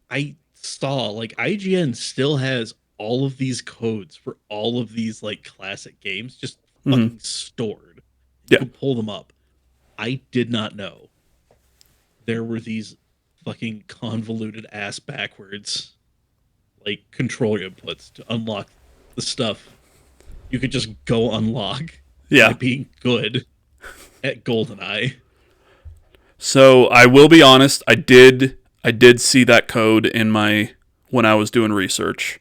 I saw, like, IGN still has all of these codes for all of these, like, classic games just fucking stored. You Yeah. can pull them up. I did not know there were these fucking convoluted ass backwards like controller inputs to unlock the stuff you could just go unlock by Yeah. being good at GoldenEye. So I will be honest, I did see that code in my when I was doing research,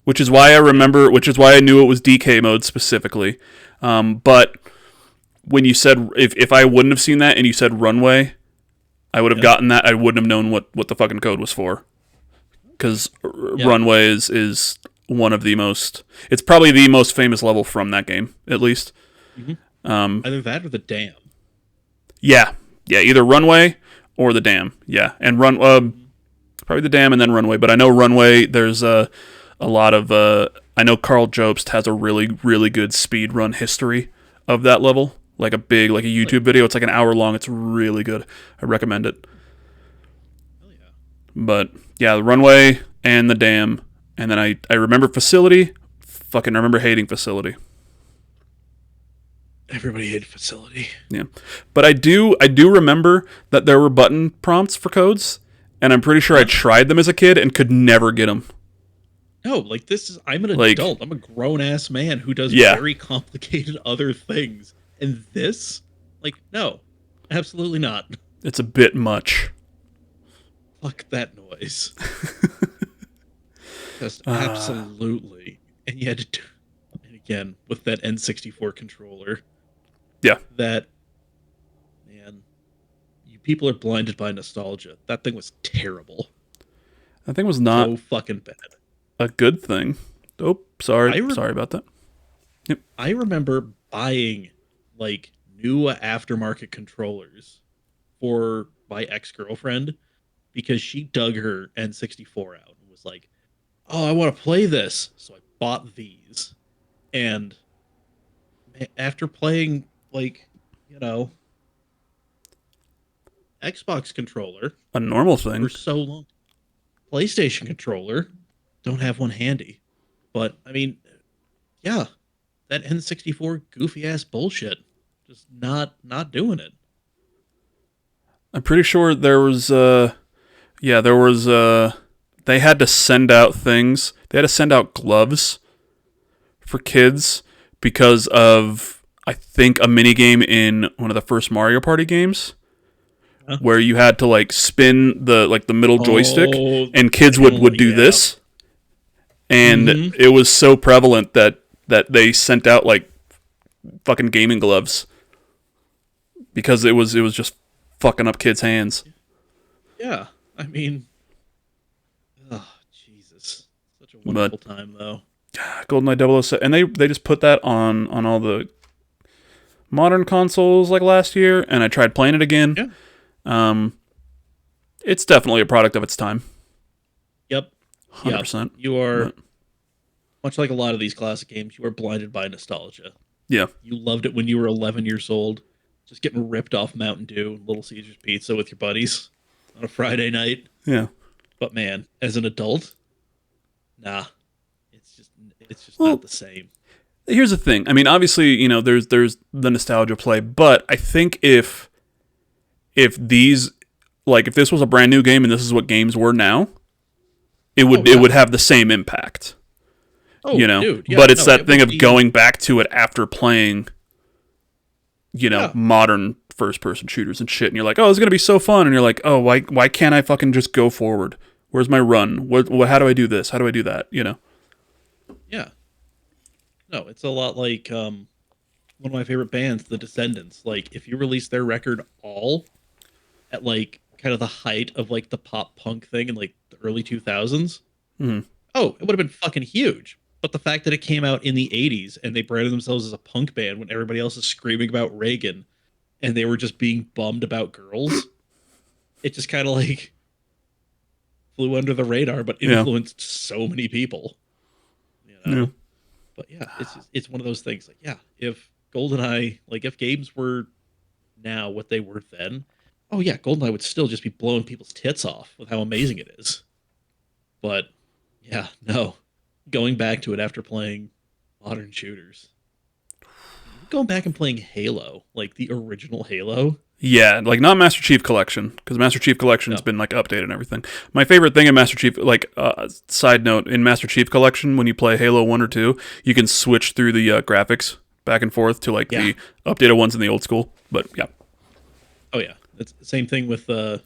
which is why I remember, which is why I knew it was DK mode specifically. But when you said if I wouldn't have seen that and you said runway, I would have gotten that. I wouldn't have known what the fucking code was for, because runway is one of the most. It's probably the most famous level from that game, at least. Either that or the dam. Yeah, either runway or the dam. Yeah, and probably the dam and then runway. But I know runway. There's a lot of. I know Carl Jobst has a really really good speed run history of that level. Like a YouTube video. It's like an hour long. It's really good. I recommend it. Hell yeah. But yeah, the runway and the dam, and then I remember facility. Fucking remember hating facility. Everybody hated facility. Yeah, but I do remember that there were button prompts for codes, and I'm pretty sure I tried them as a kid and could never get them. No, like I'm an adult. I'm a grown ass man who does very complicated other things. And this, like, no, absolutely not. It's a bit much. Fuck that noise. Just absolutely. And you had to do, and again, with that N64 controller. Yeah. That, man, you people are blinded by nostalgia. That thing was terrible. That thing was not so fucking bad. A good thing. Oh, sorry about that. Yep. I remember buying like new aftermarket controllers for my ex-girlfriend because she dug her N64 out and was like, "Oh, I want to play this." So I bought these. And after playing like, Xbox controller, a normal thing for so long, PlayStation controller, don't have one handy. But I mean, yeah, that N64 goofy ass bullshit, just not doing it. I'm pretty sure there was they had to send out things. They had to send out gloves for kids because of, I think, a minigame in one of the first Mario Party games where you had to like spin the middle joystick and kids would do this. And it was so prevalent that they sent out like fucking gaming gloves because it was just fucking up kids' hands. Yeah, I mean, oh Jesus, such a wonderful time though. GoldenEye 007, and they just put that on all the modern consoles like last year, and I tried playing it again. Yeah. It's definitely a product of its time. Yep. 100%. You are, much like a lot of these classic games, you are blinded by nostalgia. Yeah. You loved it when you were 11 years old, just getting ripped off Mountain Dew and Little Caesars pizza with your buddies on a Friday night. Yeah. But man, as an adult, nah, it's just not the same. Here's the thing. I mean, obviously, there's the nostalgia play, but I think if these, like, if this was a brand new game and this is what games were now, it would have the same impact. Oh, dude, yeah, but it's that thing of going back to it after playing, modern first-person shooters and shit, and you're like, oh, it's gonna be so fun, and you're like, oh, why can't I fucking just go forward? Where's my run? How do I do this? How do I do that? Yeah. No, it's a lot like one of my favorite bands, The Descendants. Like, if you release their record all at like kind of the height of like the pop punk thing in like the early 2000s, oh, it would have been fucking huge. But the fact that it came out in the 80s and they branded themselves as a punk band when everybody else is screaming about Reagan and they were just being bummed about girls, it just kind of like flew under the radar, but influenced so many people. Yeah. But yeah, it's one of those things. Like, yeah, if GoldenEye, like if games were now what they were then, oh yeah, GoldenEye would still just be blowing people's tits off with how amazing it is. But yeah, no, going back to it after playing modern shooters, going back and playing Halo, like the original Halo. Yeah, like not Master Chief Collection, because Master Chief Collection's been like updated and everything. My favorite thing in Master Chief, like side note, in Master Chief Collection, when you play Halo 1 or 2, you can switch through the graphics back and forth to like the updated ones in the old school. But yeah. Oh yeah, it's the same thing with I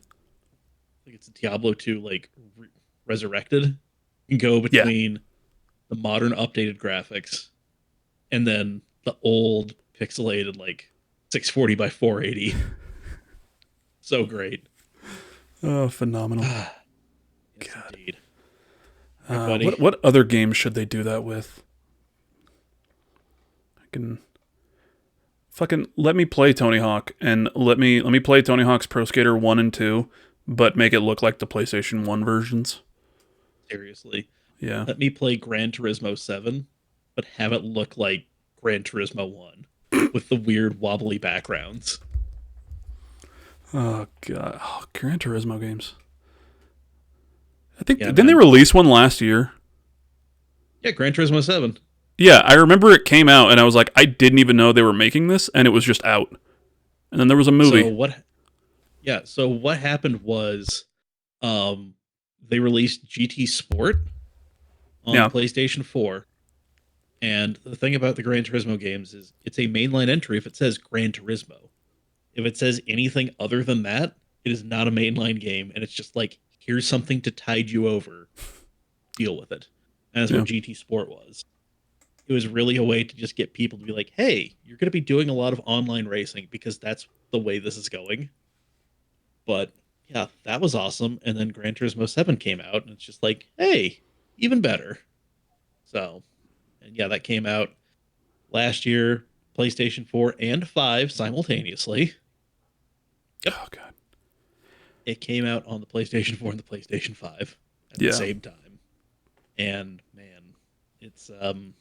think it's Diablo 2 like Resurrected. You can go between the modern updated graphics and then the old pixelated like 640 by 480. So great. Oh, phenomenal. Yes, God. Indeed. What other games should they do that with? I can fucking let me play Tony Hawk and let me play Tony Hawk's Pro Skater 1 and 2, but make it look like the PlayStation 1 versions. Seriously. Yeah. Let me play Gran Turismo 7, but have it look like Gran Turismo 1 with the weird wobbly backgrounds. Oh god. Oh, Gran Turismo games. I think didn't they release one last year? Yeah, Gran Turismo 7. Yeah, I remember it came out and I was like, I didn't even know they were making this, and it was just out. And then there was a movie. So what happened was they released GT Sport on PlayStation 4. And the thing about the Gran Turismo games is it's a mainline entry if it says Gran Turismo. If it says anything other than that, it is not a mainline game, and it's just like, here's something to tide you over. Deal with it. And that's what GT Sport was. It was really a way to just get people to be like, hey, you're going to be doing a lot of online racing because that's the way this is going. But yeah, that was awesome. And then Gran Turismo 7 came out, and it's just like, hey, even better. So, and yeah, that came out last year, PlayStation 4 and 5 simultaneously. Yep. Oh, God. It came out on the PlayStation 4 and the PlayStation 5 at the same time. And, man, it's one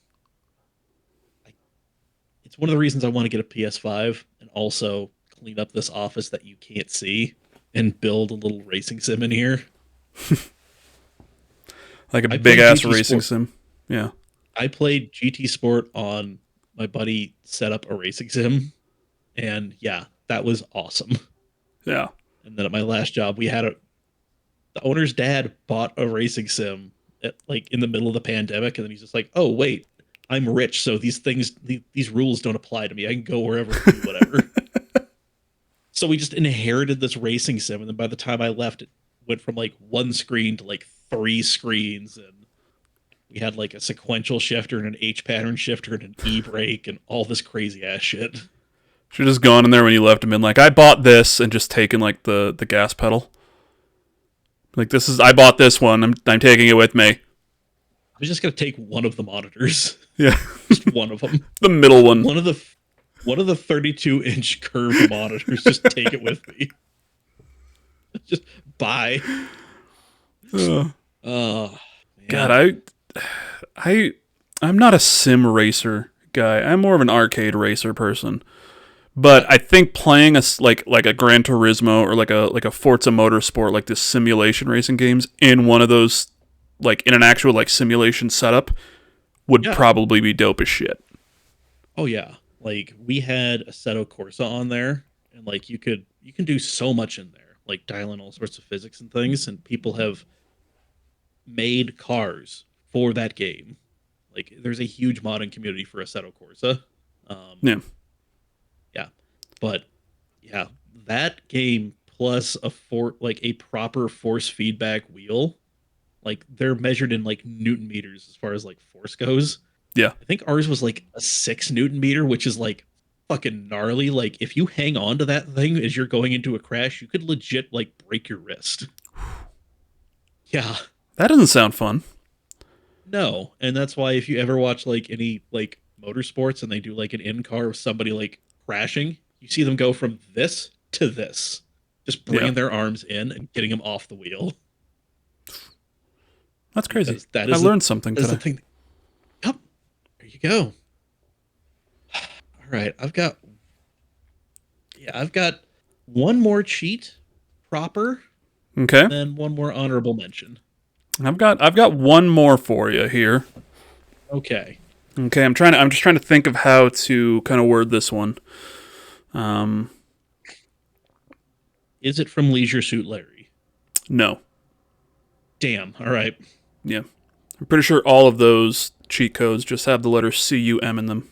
of the reasons I want to get a PS5 and also clean up this office that you can't see and build a little racing sim in here. Like a big-ass racing sim. Yeah. I played GT Sport on my buddy set up a racing sim, and yeah, that was awesome. Yeah. And then at my last job, the owner's dad bought a racing sim like in the middle of the pandemic, and then he's just like, "Oh wait, I'm rich, so these rules don't apply to me. I can go wherever and do whatever." So we just inherited this racing sim, and then by the time I left, it went from like one screen to like 3 screens, and we had like a sequential shifter and an H pattern shifter and an E brake and all this crazy ass shit. Should have just gone in there when you left and been like, I bought this, and just taken like the gas pedal. Like, I bought this one. I'm taking it with me. I was just gonna take one of the monitors. Yeah, just one of them. The middle one. One of the 32-inch curved monitors. Just take it with me. Just buy. Man. God, I'm not a sim racer guy. I'm more of an arcade racer person. But I think playing like a Gran Turismo or like a Forza Motorsport, like this simulation racing games in one of those, like in an actual like simulation setup, would probably be dope as shit. Oh yeah, like we had Assetto Corsa on there, and like you can do so much in there, like dial in all sorts of physics and things, and people have made cars for that game. Like there's a huge modding community for Assetto Corsa. But yeah, that game plus a proper force feedback wheel, like they're measured in like Newton meters as far as like force goes. Yeah. I think ours was like a 6 Newton meter, which is like fucking gnarly. Like if you hang on to that thing as you're going into a crash, you could legit like break your wrist. Yeah. That doesn't sound fun. No. And that's why if you ever watch like any like motorsports and they do like an in-car with somebody like crashing, you see them go from this to this, just bringing their arms in and getting them off the wheel. That's crazy. I learned something today. The thing. Yep. There you go. All right. I've got one more cheat proper. Okay. And then one more honorable mention. I've got one more for you here. Okay. Okay, I'm just trying to think of how to kind of word this one. Is it from Leisure Suit Larry? No. Damn. All right. Yeah. I'm pretty sure all of those cheat codes just have the letter CUM in them.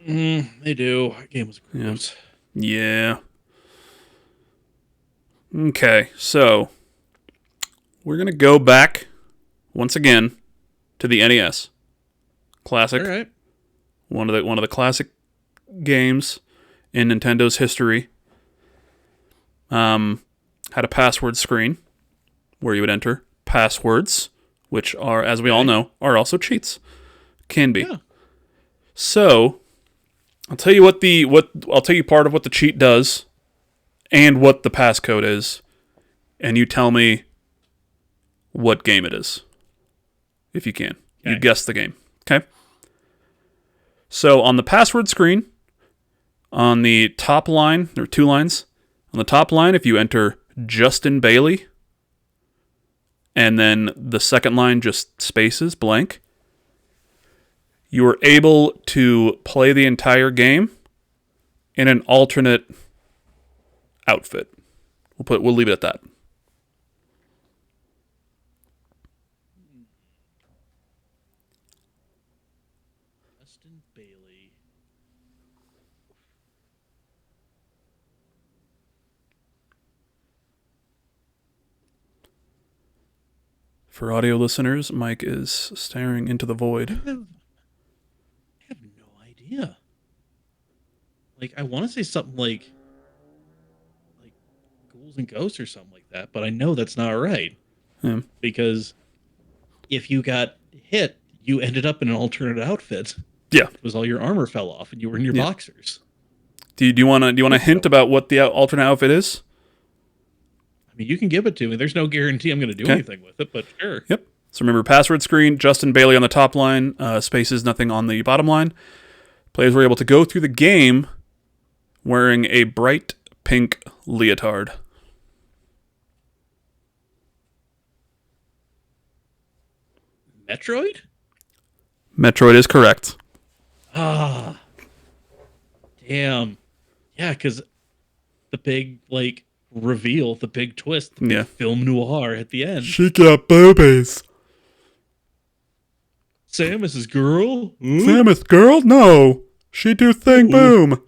They do. That game was gross. Yeah. Okay, so we're gonna go back once again to the NES. Classic. All right. One of the classic games in Nintendo's history. Had a password screen where you would enter passwords, which are, as we all know, are also cheats. Can be. Yeah. So I'll tell you I'll tell you part of what the cheat does and what the passcode is, and you tell me what game it is. If you can. Okay. You guess the game. Okay? So on the password screen, on the top line, there are 2 lines. On the top line, if you enter Justin Bailey, and then the second line just spaces, blank, you are able to play the entire game in an alternate outfit. We'll leave it at that. Justin Bailey. For audio listeners, Mike is staring into the void. I have no idea. Like, I want to say something like Ghouls and Ghosts or something like that, but I know that's not right. Yeah. Because if you got hit, you ended up in an alternate outfit. Yeah. It was all your armor fell off and you were in your boxers. Do you want to hint about what the alternate outfit is? I mean, you can give it to me. There's no guarantee I'm going to do anything with it, but sure. Yep. So remember, password screen, Justin Bailey on the top line, spaces, nothing on the bottom line. Players were able to go through the game wearing a bright pink leotard. Metroid? Metroid is correct. Ah. Damn. Yeah, because the big, reveal, the big twist, the big film noir at the end. She got boobies. Samus's girl? Ooh. Samus girl? No. She do thing. Ooh. Boom.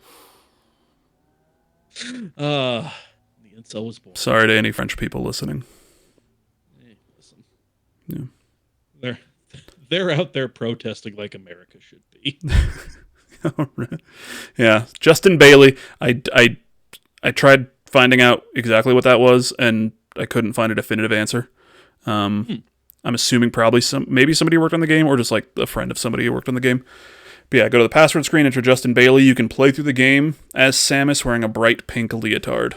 The incel was born. Sorry to any French people listening. Hey, listen. Yeah. They're out there protesting like America should be. All right. Yeah. Justin Bailey. I tried finding out exactly what that was, and I couldn't find a definitive answer. I'm assuming probably maybe somebody worked on the game, or just like a friend of somebody who worked on the game. But yeah, go to the password screen, enter Justin Bailey. You can play through the game as Samus wearing a bright pink leotard.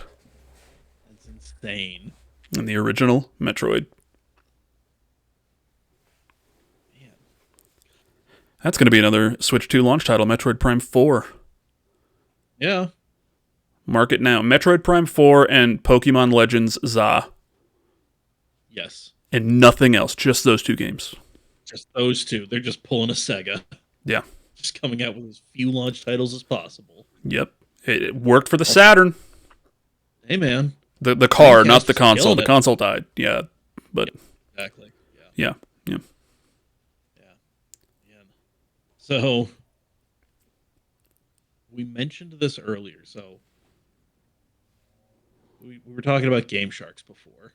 That's insane. In the original Metroid. Man. That's going to be another Switch 2 launch title, Metroid Prime 4. Yeah. Mark it now. Metroid Prime 4 and Pokemon Legends ZA. Yes. And nothing else. Just those 2 games. Just those 2. They're just pulling a Sega. Yeah. Just coming out with as few launch titles as possible. Yep. It worked for the Saturn. Hey, man. The car, not the console. The console died. Yeah. But exactly. Yeah. So we mentioned this earlier. So we were talking about GameSharks before.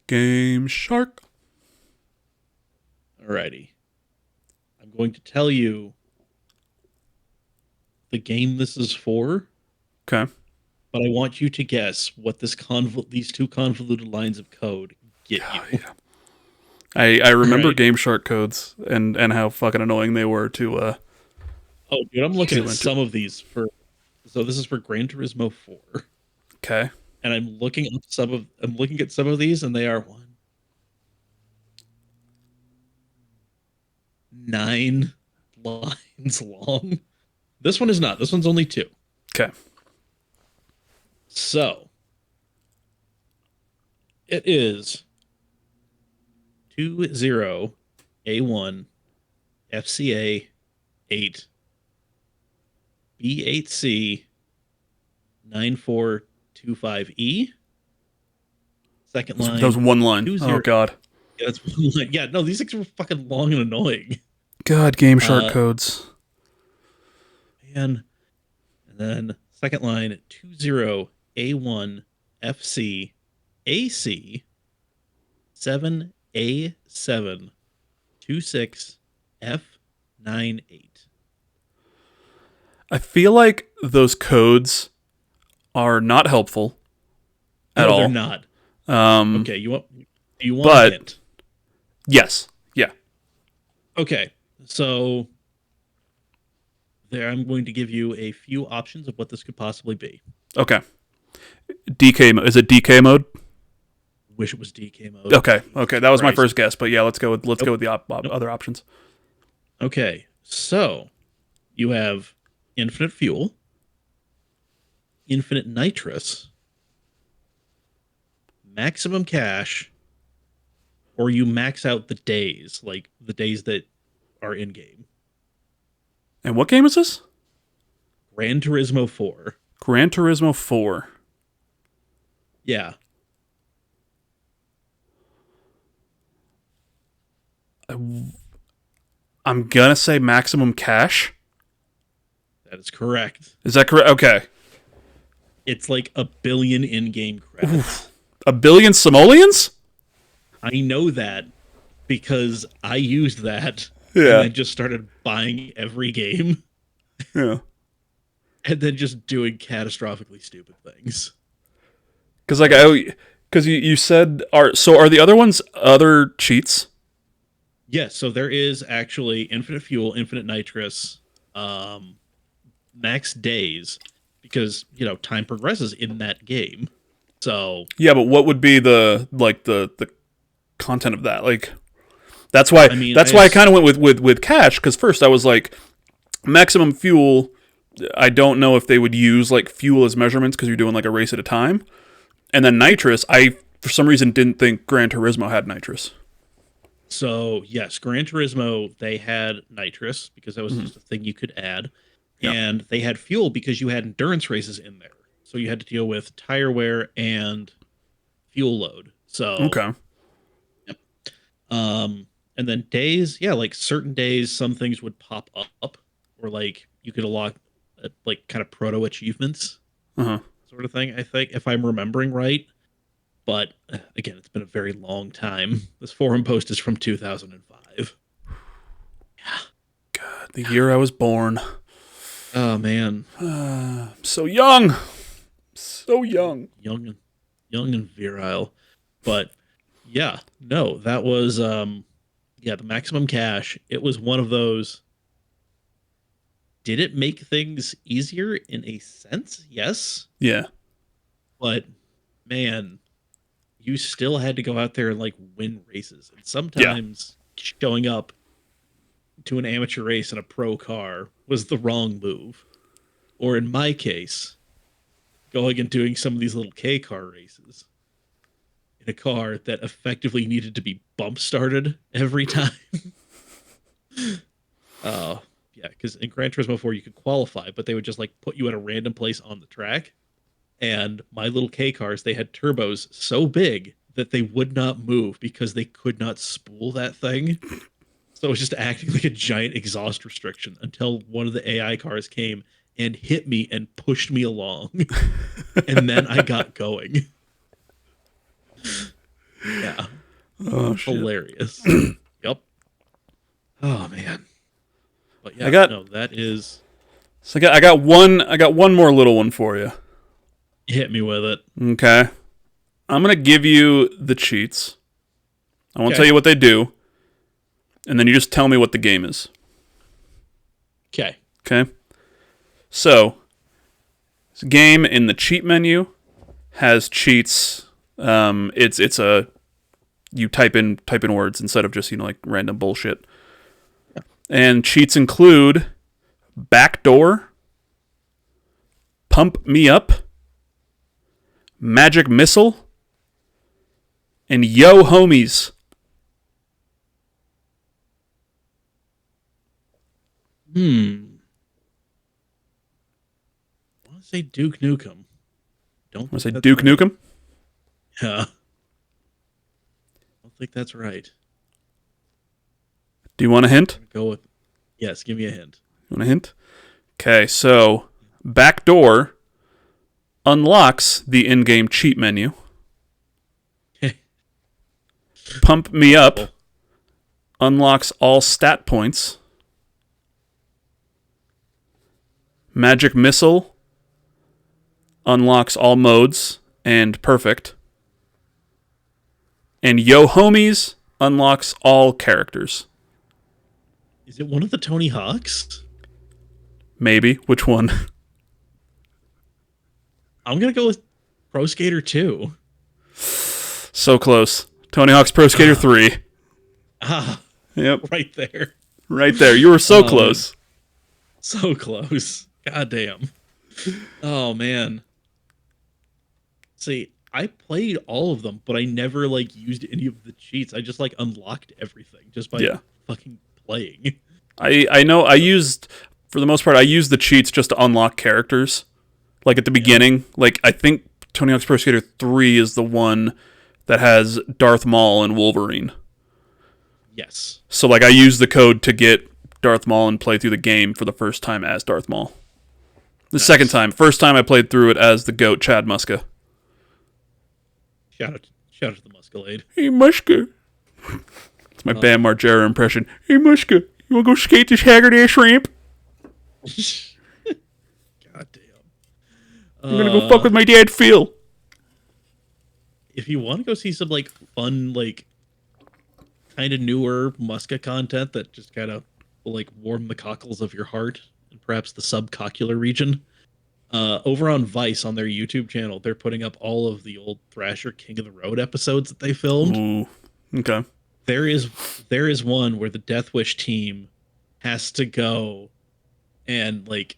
GameShark. Alrighty. I'm going to tell you the game this is for. Okay. But I want you to guess what these 2 convoluted lines of code get you. Yeah. I remember GameShark codes and how fucking annoying they were to Oh, dude, I'm looking at some of these so this is for Gran Turismo 4. Okay. And I'm looking at some of these, and they are 9 lines long. This one is not. This one's only 2. Okay. So it is 20A1 FCA 8 B8C 9425E Second line. That was one line. 20. Oh, God. Yeah, that's one line. Yeah, no, these things were fucking long and annoying. God, GameShark codes. And then second line 20A1 FC AC 7A7 26 F98. I feel like those codes are not helpful at all. They're not. Okay, you want but, a hint? Yes. Yeah. Okay, so there I'm going to give you a few options of what this could possibly be. Okay. DK. Is it DK mode? Wish it was DK mode. Okay. That was my first guess, but yeah, let's go with the other options. Okay, so you have infinite fuel, infinite nitrous, maximum cash, or you max out the days, like the days that are in game. And what game is this? Gran Turismo 4. Gran Turismo 4. Yeah. I'm gonna say maximum cash. That is correct. Is that correct? Okay. It's like 1 billion in-game credits. 1 billion simoleons? I know that because I used that Yeah. and then just started buying every game. Yeah. And then just doing catastrophically stupid things. Because you said are the other ones other cheats? Yes, so there is actually infinite fuel, infinite nitrous, max days, because time progresses in that game. So yeah, but what would be the content of that? Like, that's why I kind of went with cash, because first I was like, maximum fuel. I don't know if they would use like fuel as measurements because you're doing like a race at a time, and then nitrous. I for some reason didn't think Gran Turismo had nitrous. So yes, Gran Turismo, they had nitrous because that was just a thing you could add. Yep. And they had fuel because you had endurance races in there. So you had to deal with tire wear and fuel load. So okay. Yep. And then days, yeah, like certain days some things would pop up, or like you could unlock like kind of proto achievements. Sort of thing, I think, if I'm remembering right. But again, it's been a very long time. This forum post is from 2005. Yeah. God, the year I was born. Oh man. So young. So young. Young and virile. But yeah, no, that was the maximum cash. It was one of those. Did it make things easier in a sense? Yes. Yeah. But man, you still had to go out there and like win races. And sometimes showing up to an amateur race in a pro car was the wrong move. Or in my case, going and doing some of these little K car races in a car that effectively needed to be bump started every time. Yeah, because in Gran Turismo 4 you could qualify, but they would just like put you at a random place on the track. And my little K cars, they had turbos so big that they would not move because they could not spool that thing. So it was just acting like a giant exhaust restriction until one of the AI cars came and hit me and pushed me along. And then I got going. Yeah. Oh, shit. Hilarious. Yep. Oh man. But yeah, that is. So I got one more little one for you. Hit me with it. Okay. I'm going to give you the cheats. I won't tell you what they do. And then you just tell me what the game is. Okay. Okay. So, this game in the cheat menu has cheats. It's a you type in words instead of just like random bullshit. Yeah. And cheats include backdoor, pump me up, magic missile, and yo homies. I want to say Duke Nukem. Want to say Duke Nukem? Yeah. think that's right. Do you want a hint? Go with yes. Give me a hint. You want a hint? Okay, so backdoor unlocks the in-game cheat menu. Pump Me Up unlocks all stat points. Magic Missile unlocks all modes and perfect. And Yo Homies unlocks all characters. Is it one of the Tony Hawks? Maybe. Which one? I'm going to go with Pro Skater 2. So close. Tony Hawk's Pro Skater 3. Yep. Right there. Right there. You were so close. So close. God damn. Oh, man. See, I played all of them, but I never, like, used any of the cheats. I just, like, unlocked everything just by fucking playing. I know I used, for the most part, I used the cheats just to unlock characters. Like, at the beginning. Like, I think Tony Hawk's Pro Skater 3 is the one that has Darth Maul and Wolverine. Yes. So, like, I used the code to get Darth Maul and play through the game for the first time as Darth Maul. The second time. First time I played through it as the GOAT, Chad Muska. Shout out to the Muscalade. Hey, Muska. It's my Bam Margera impression. Hey, Muska, you want to go skate this haggard-ass ramp? God damn. I'm going to go fuck with my dad, Phil. If you want to go see some, like, fun, like, kind of newer Muska content that just kind of will, like, warm the cockles of your heart and perhaps the subcoccular region, over on Vice on their YouTube channel, they're putting up all of the old Thrasher King of the Road episodes that they filmed. Ooh, okay. There is one where the Death Wish team has to go and, like,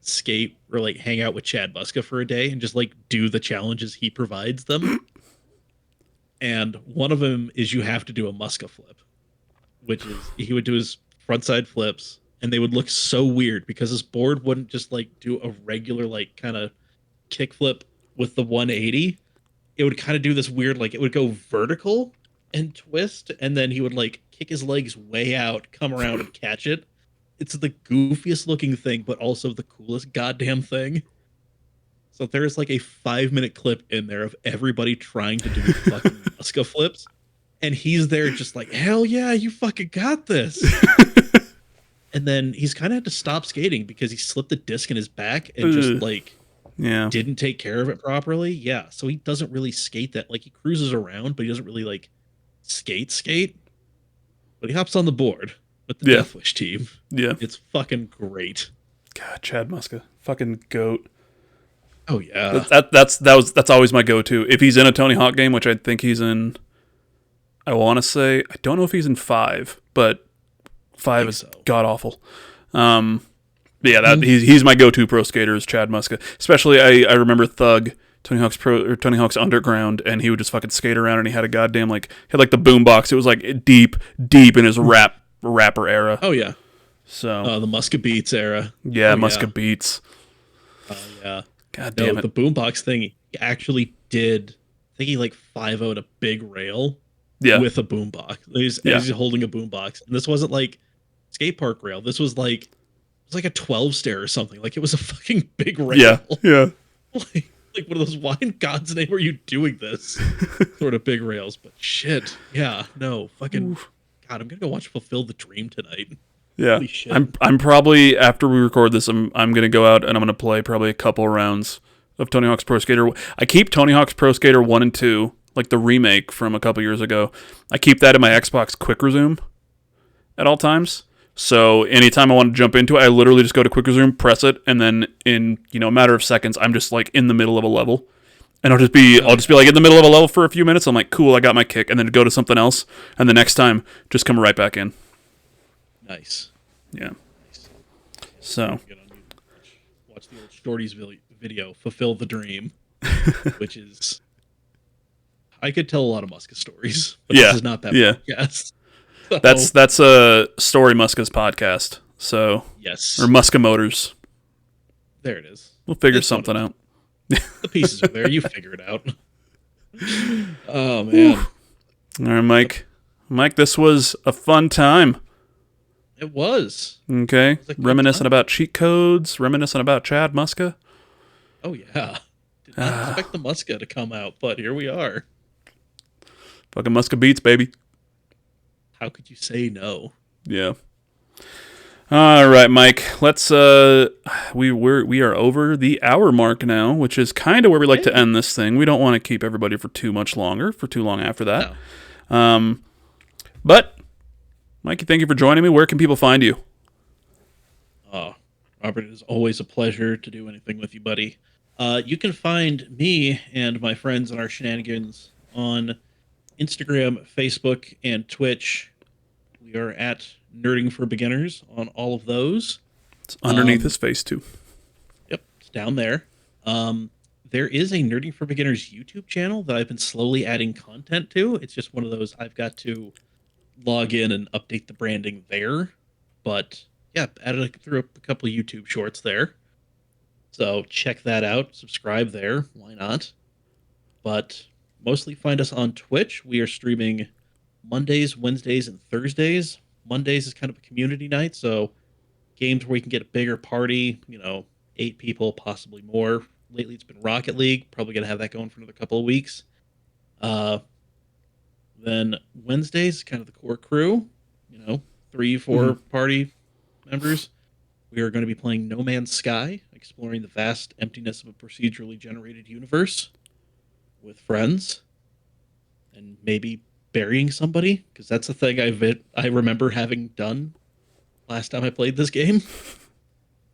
skate or, like, hang out with Chad Muska for a day and just, like, do the challenges he provides them. And one of them is you have to do a Muska flip, which is he would do his frontside flips, and they would look so weird because his board wouldn't just, like, do a regular, like, kind of kick flip with the 180. It would kind of do this weird, like, it would go vertical and twist, and then he would, like, kick his legs way out, come around and catch it. It's the goofiest looking thing, but also the coolest goddamn thing. So there's, like, a 5-minute clip in there of everybody trying to do fucking Muska flips, and he's there just like, hell yeah, you fucking got this. And then he's kind of had to stop skating because he slipped a disc in his back and just, like, didn't take care of it properly. Yeah, so he doesn't really skate that. Like, he cruises around, but he doesn't really, like, skate. But he hops on the board with the Death Wish team. Yeah. It's fucking great. God, Chad Muska. Fucking GOAT. Oh, yeah. That's always my go-to. If he's in a Tony Hawk game, which I think he's in, I want to say, I don't know if he's in 5, but 5 is god-awful. He's my go-to pro skater is Chad Muska. Especially, I remember Thug, Tony Hawk's Underground, and he would just fucking skate around, and he had a goddamn, like, he had, like, the boombox. It was, like, deep in his rapper era. Oh, yeah. So the Muska Beats era. Yeah, Muska Beats. Oh, yeah. God damn it. The boombox thing, he actually did, I think he, like, 5-0'd a big rail with a boombox. He's holding a boombox. And this wasn't, like, skate park rail. This was, like, it was like a 12-stair or something. Like, it was a fucking big rail. Yeah. like one of those, why in God's name are you doing this? Sort of big rails. But shit. Yeah, no. Fucking, God, I'm going to go watch Fulfill the Dream tonight. Yeah, I'm probably, after we record this, I'm going to go out and I'm going to play probably a couple rounds of Tony Hawk's Pro Skater. I keep Tony Hawk's Pro Skater 1 and 2, like the remake from a couple years ago. I keep that in my Xbox Quick Resume at all times. So anytime I want to jump into it, I literally just go to Quick Resume, press it, and then in, a matter of seconds, I'm just like in the middle of a level. And I'll just be like in the middle of a level for a few minutes. I'm like, cool, I got my kick. And then go to something else. And the next time, just come right back in. Nice. Yeah. So. Watch the old Shorty's video, Fulfill the Dream, which is, I could tell a lot of Muska stories, but this is not that podcast. So, that's a Story Muska's podcast. So. Yes. Or Muska Motors. There it is. We'll figure something out. The pieces are there. You figure it out. Oh, man. All right, Mike. Mike, this was a fun time. It was. Okay. Reminiscent about cheat codes, reminiscent about Chad Muska. Oh, yeah. Did not expect the Muska to come out, but here we are. Fucking Muska beats, baby. How could you say no? Yeah. All right, Mike. Let's we are over the hour mark now, which is kind of where we like to end this thing. We don't want to keep everybody for too long after that. No. But Mikey, thank you for joining me. Where can people find you? Robert, it is always a pleasure to do anything with you, buddy. You can find me and my friends and our shenanigans on Instagram, Facebook, and Twitch. We are at Nerding for Beginners on all of those. It's underneath his face, too. Yep, it's down there. There is a Nerding for Beginners YouTube channel that I've been slowly adding content to. It's just one of those I've got to log in and update the branding there. But yeah, threw up a couple of YouTube shorts there. So check that out. Subscribe there. Why not? But mostly find us on Twitch. We are streaming Mondays, Wednesdays, and Thursdays. Mondays is kind of a community night, so games where we can get a bigger party, 8 people, possibly more. Lately it's been Rocket League. Probably going to have that going for another couple of weeks. Then Wednesdays, kind of the core crew, 3, 4 party members. We are going to be playing No Man's Sky, exploring the vast emptiness of a procedurally generated universe with friends, and maybe burying somebody, because that's the thing I remember having done last time I played this game.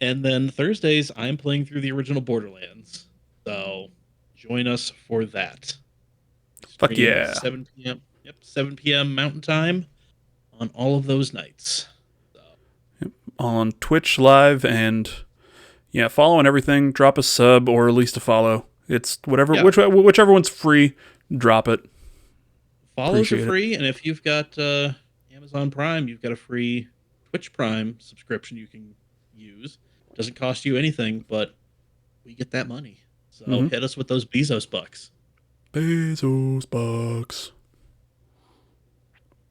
And then Thursdays, I'm playing through the original Borderlands. So join us for that. Fuck yeah. 7 p.m. Yep, 7 p.m. Mountain Time on all of those nights. So. Yep, on Twitch Live, and follow and everything. Drop a sub or at least a follow. It's whatever, whichever one's free, drop it. Follows are free, and if you've got Amazon Prime, you've got a free Twitch Prime subscription you can use. Doesn't cost you anything, but we get that money. So hit us with those Bezos bucks. Bezos bucks.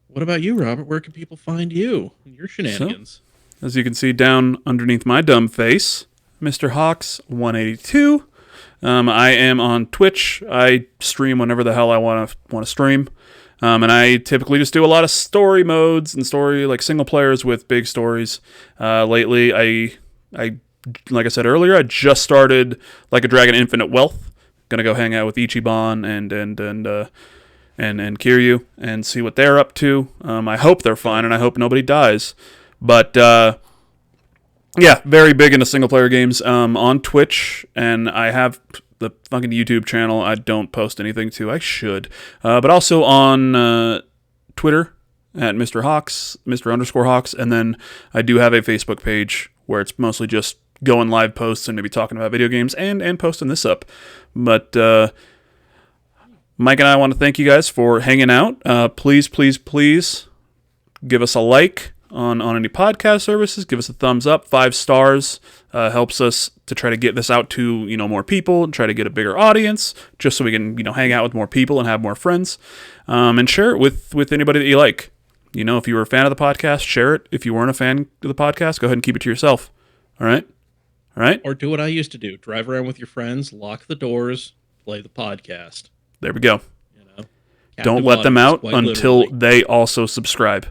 What about you, Robert? Where can people find you and your shenanigans? So, as you can see down underneath my dumb face, Mr. Hawks 182. I am on Twitch. I stream whenever the hell I want to stream. And I typically just do a lot of story modes and single players with big stories. Lately, I like I said earlier, I just started Like a Dragon Infinite Wealth. Gonna go hang out with Ichiban and Kiryu and see what they're up to. I hope they're fine, and I hope nobody dies. But very big into single player games on Twitch, and I have the fucking YouTube channel I don't post anything to. I should. But also on Twitter at Mr. Hawks, Mr._Hawks, and then I do have a Facebook page where it's mostly just going live posts and maybe talking about video games and posting this up. But Mike and I want to thank you guys for hanging out. Please give us a like on any podcast services. Give us a thumbs up. 5 stars helps us to try to get this out to more people and try to get a bigger audience, just so we can hang out with more people and have more friends. And share it with anybody that you like. If you were a fan of the podcast, share it. If you weren't a fan of the podcast, go ahead and keep it to yourself. All right? Or do what I used to do. Drive around with your friends, lock the doors, play the podcast. There we go. Don't let them out until they also subscribe.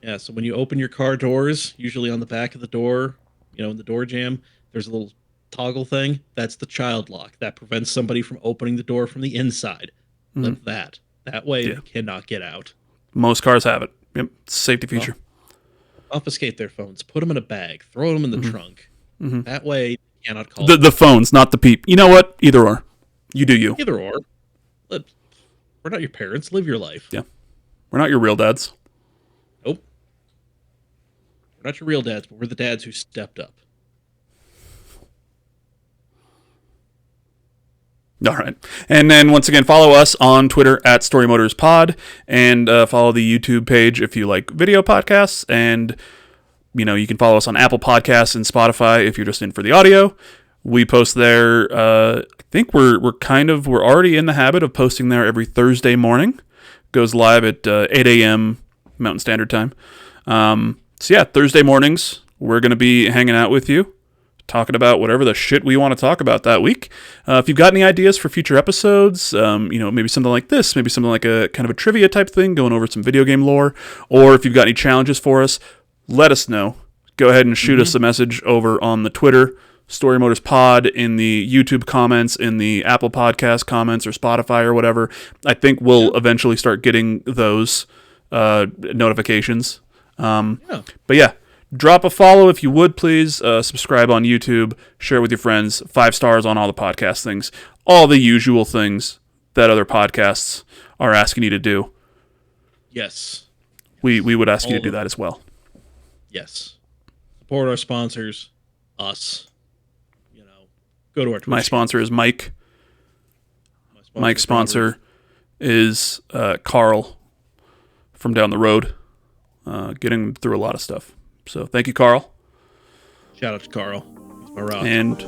Yeah, so when you open your car doors, usually on the back of the door, in the door jamb, there's a little toggle thing. That's the child lock. That prevents somebody from opening the door from the inside. Flip that. That way they cannot get out. Most cars have it. Yep, safety feature. Obfuscate their phones. Put them in a bag. Throw them in the trunk. That way you cannot call the phones, not the peep. You know what? Either or. You do you. Either or. We're not your parents. Live your life. Yeah. We're not your real dads. Nope. We're not your real dads, but we're the dads who stepped up. All right. And then once again, follow us on Twitter at Storymoders Pod, and follow the YouTube page if you like video podcasts. And, you can follow us on Apple Podcasts and Spotify if you're just in for the audio. We post there. I think we're already in the habit of posting there every Thursday morning. goes live at 8 a.m. Mountain Standard Time. So yeah, Thursday mornings, we're going to be hanging out with you, talking about whatever the shit we want to talk about that week. If you've got any ideas for future episodes, maybe something like this, maybe something like a kind of a trivia type thing, going over some video game lore, or if you've got any challenges for us, let us know. Go ahead and shoot us a message over on the Twitter, Storymoders Pod, in the YouTube comments, in the Apple Podcast comments, or Spotify or whatever. I think we'll eventually start getting those notifications. But yeah, drop a follow if you would, please. Subscribe on YouTube, share with your friends, 5 stars on all the podcast things, all the usual things that other podcasts are asking you to do. Yes. We would ask you to do that as well. Yes. Support our sponsors, us. Go to our Twitch. My sponsor is Mike. Mike's sponsor is Carl from down the road, getting him through a lot of stuff. So thank you, Carl. Shout out to Carl. He's my rock. And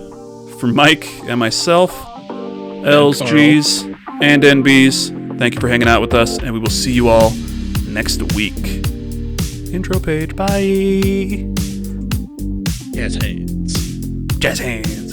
for Mike and myself, L's, G's, and NB's, thank you for hanging out with us, and we will see you all next week. Intro page. Bye. Jazz hands. Jazz hands.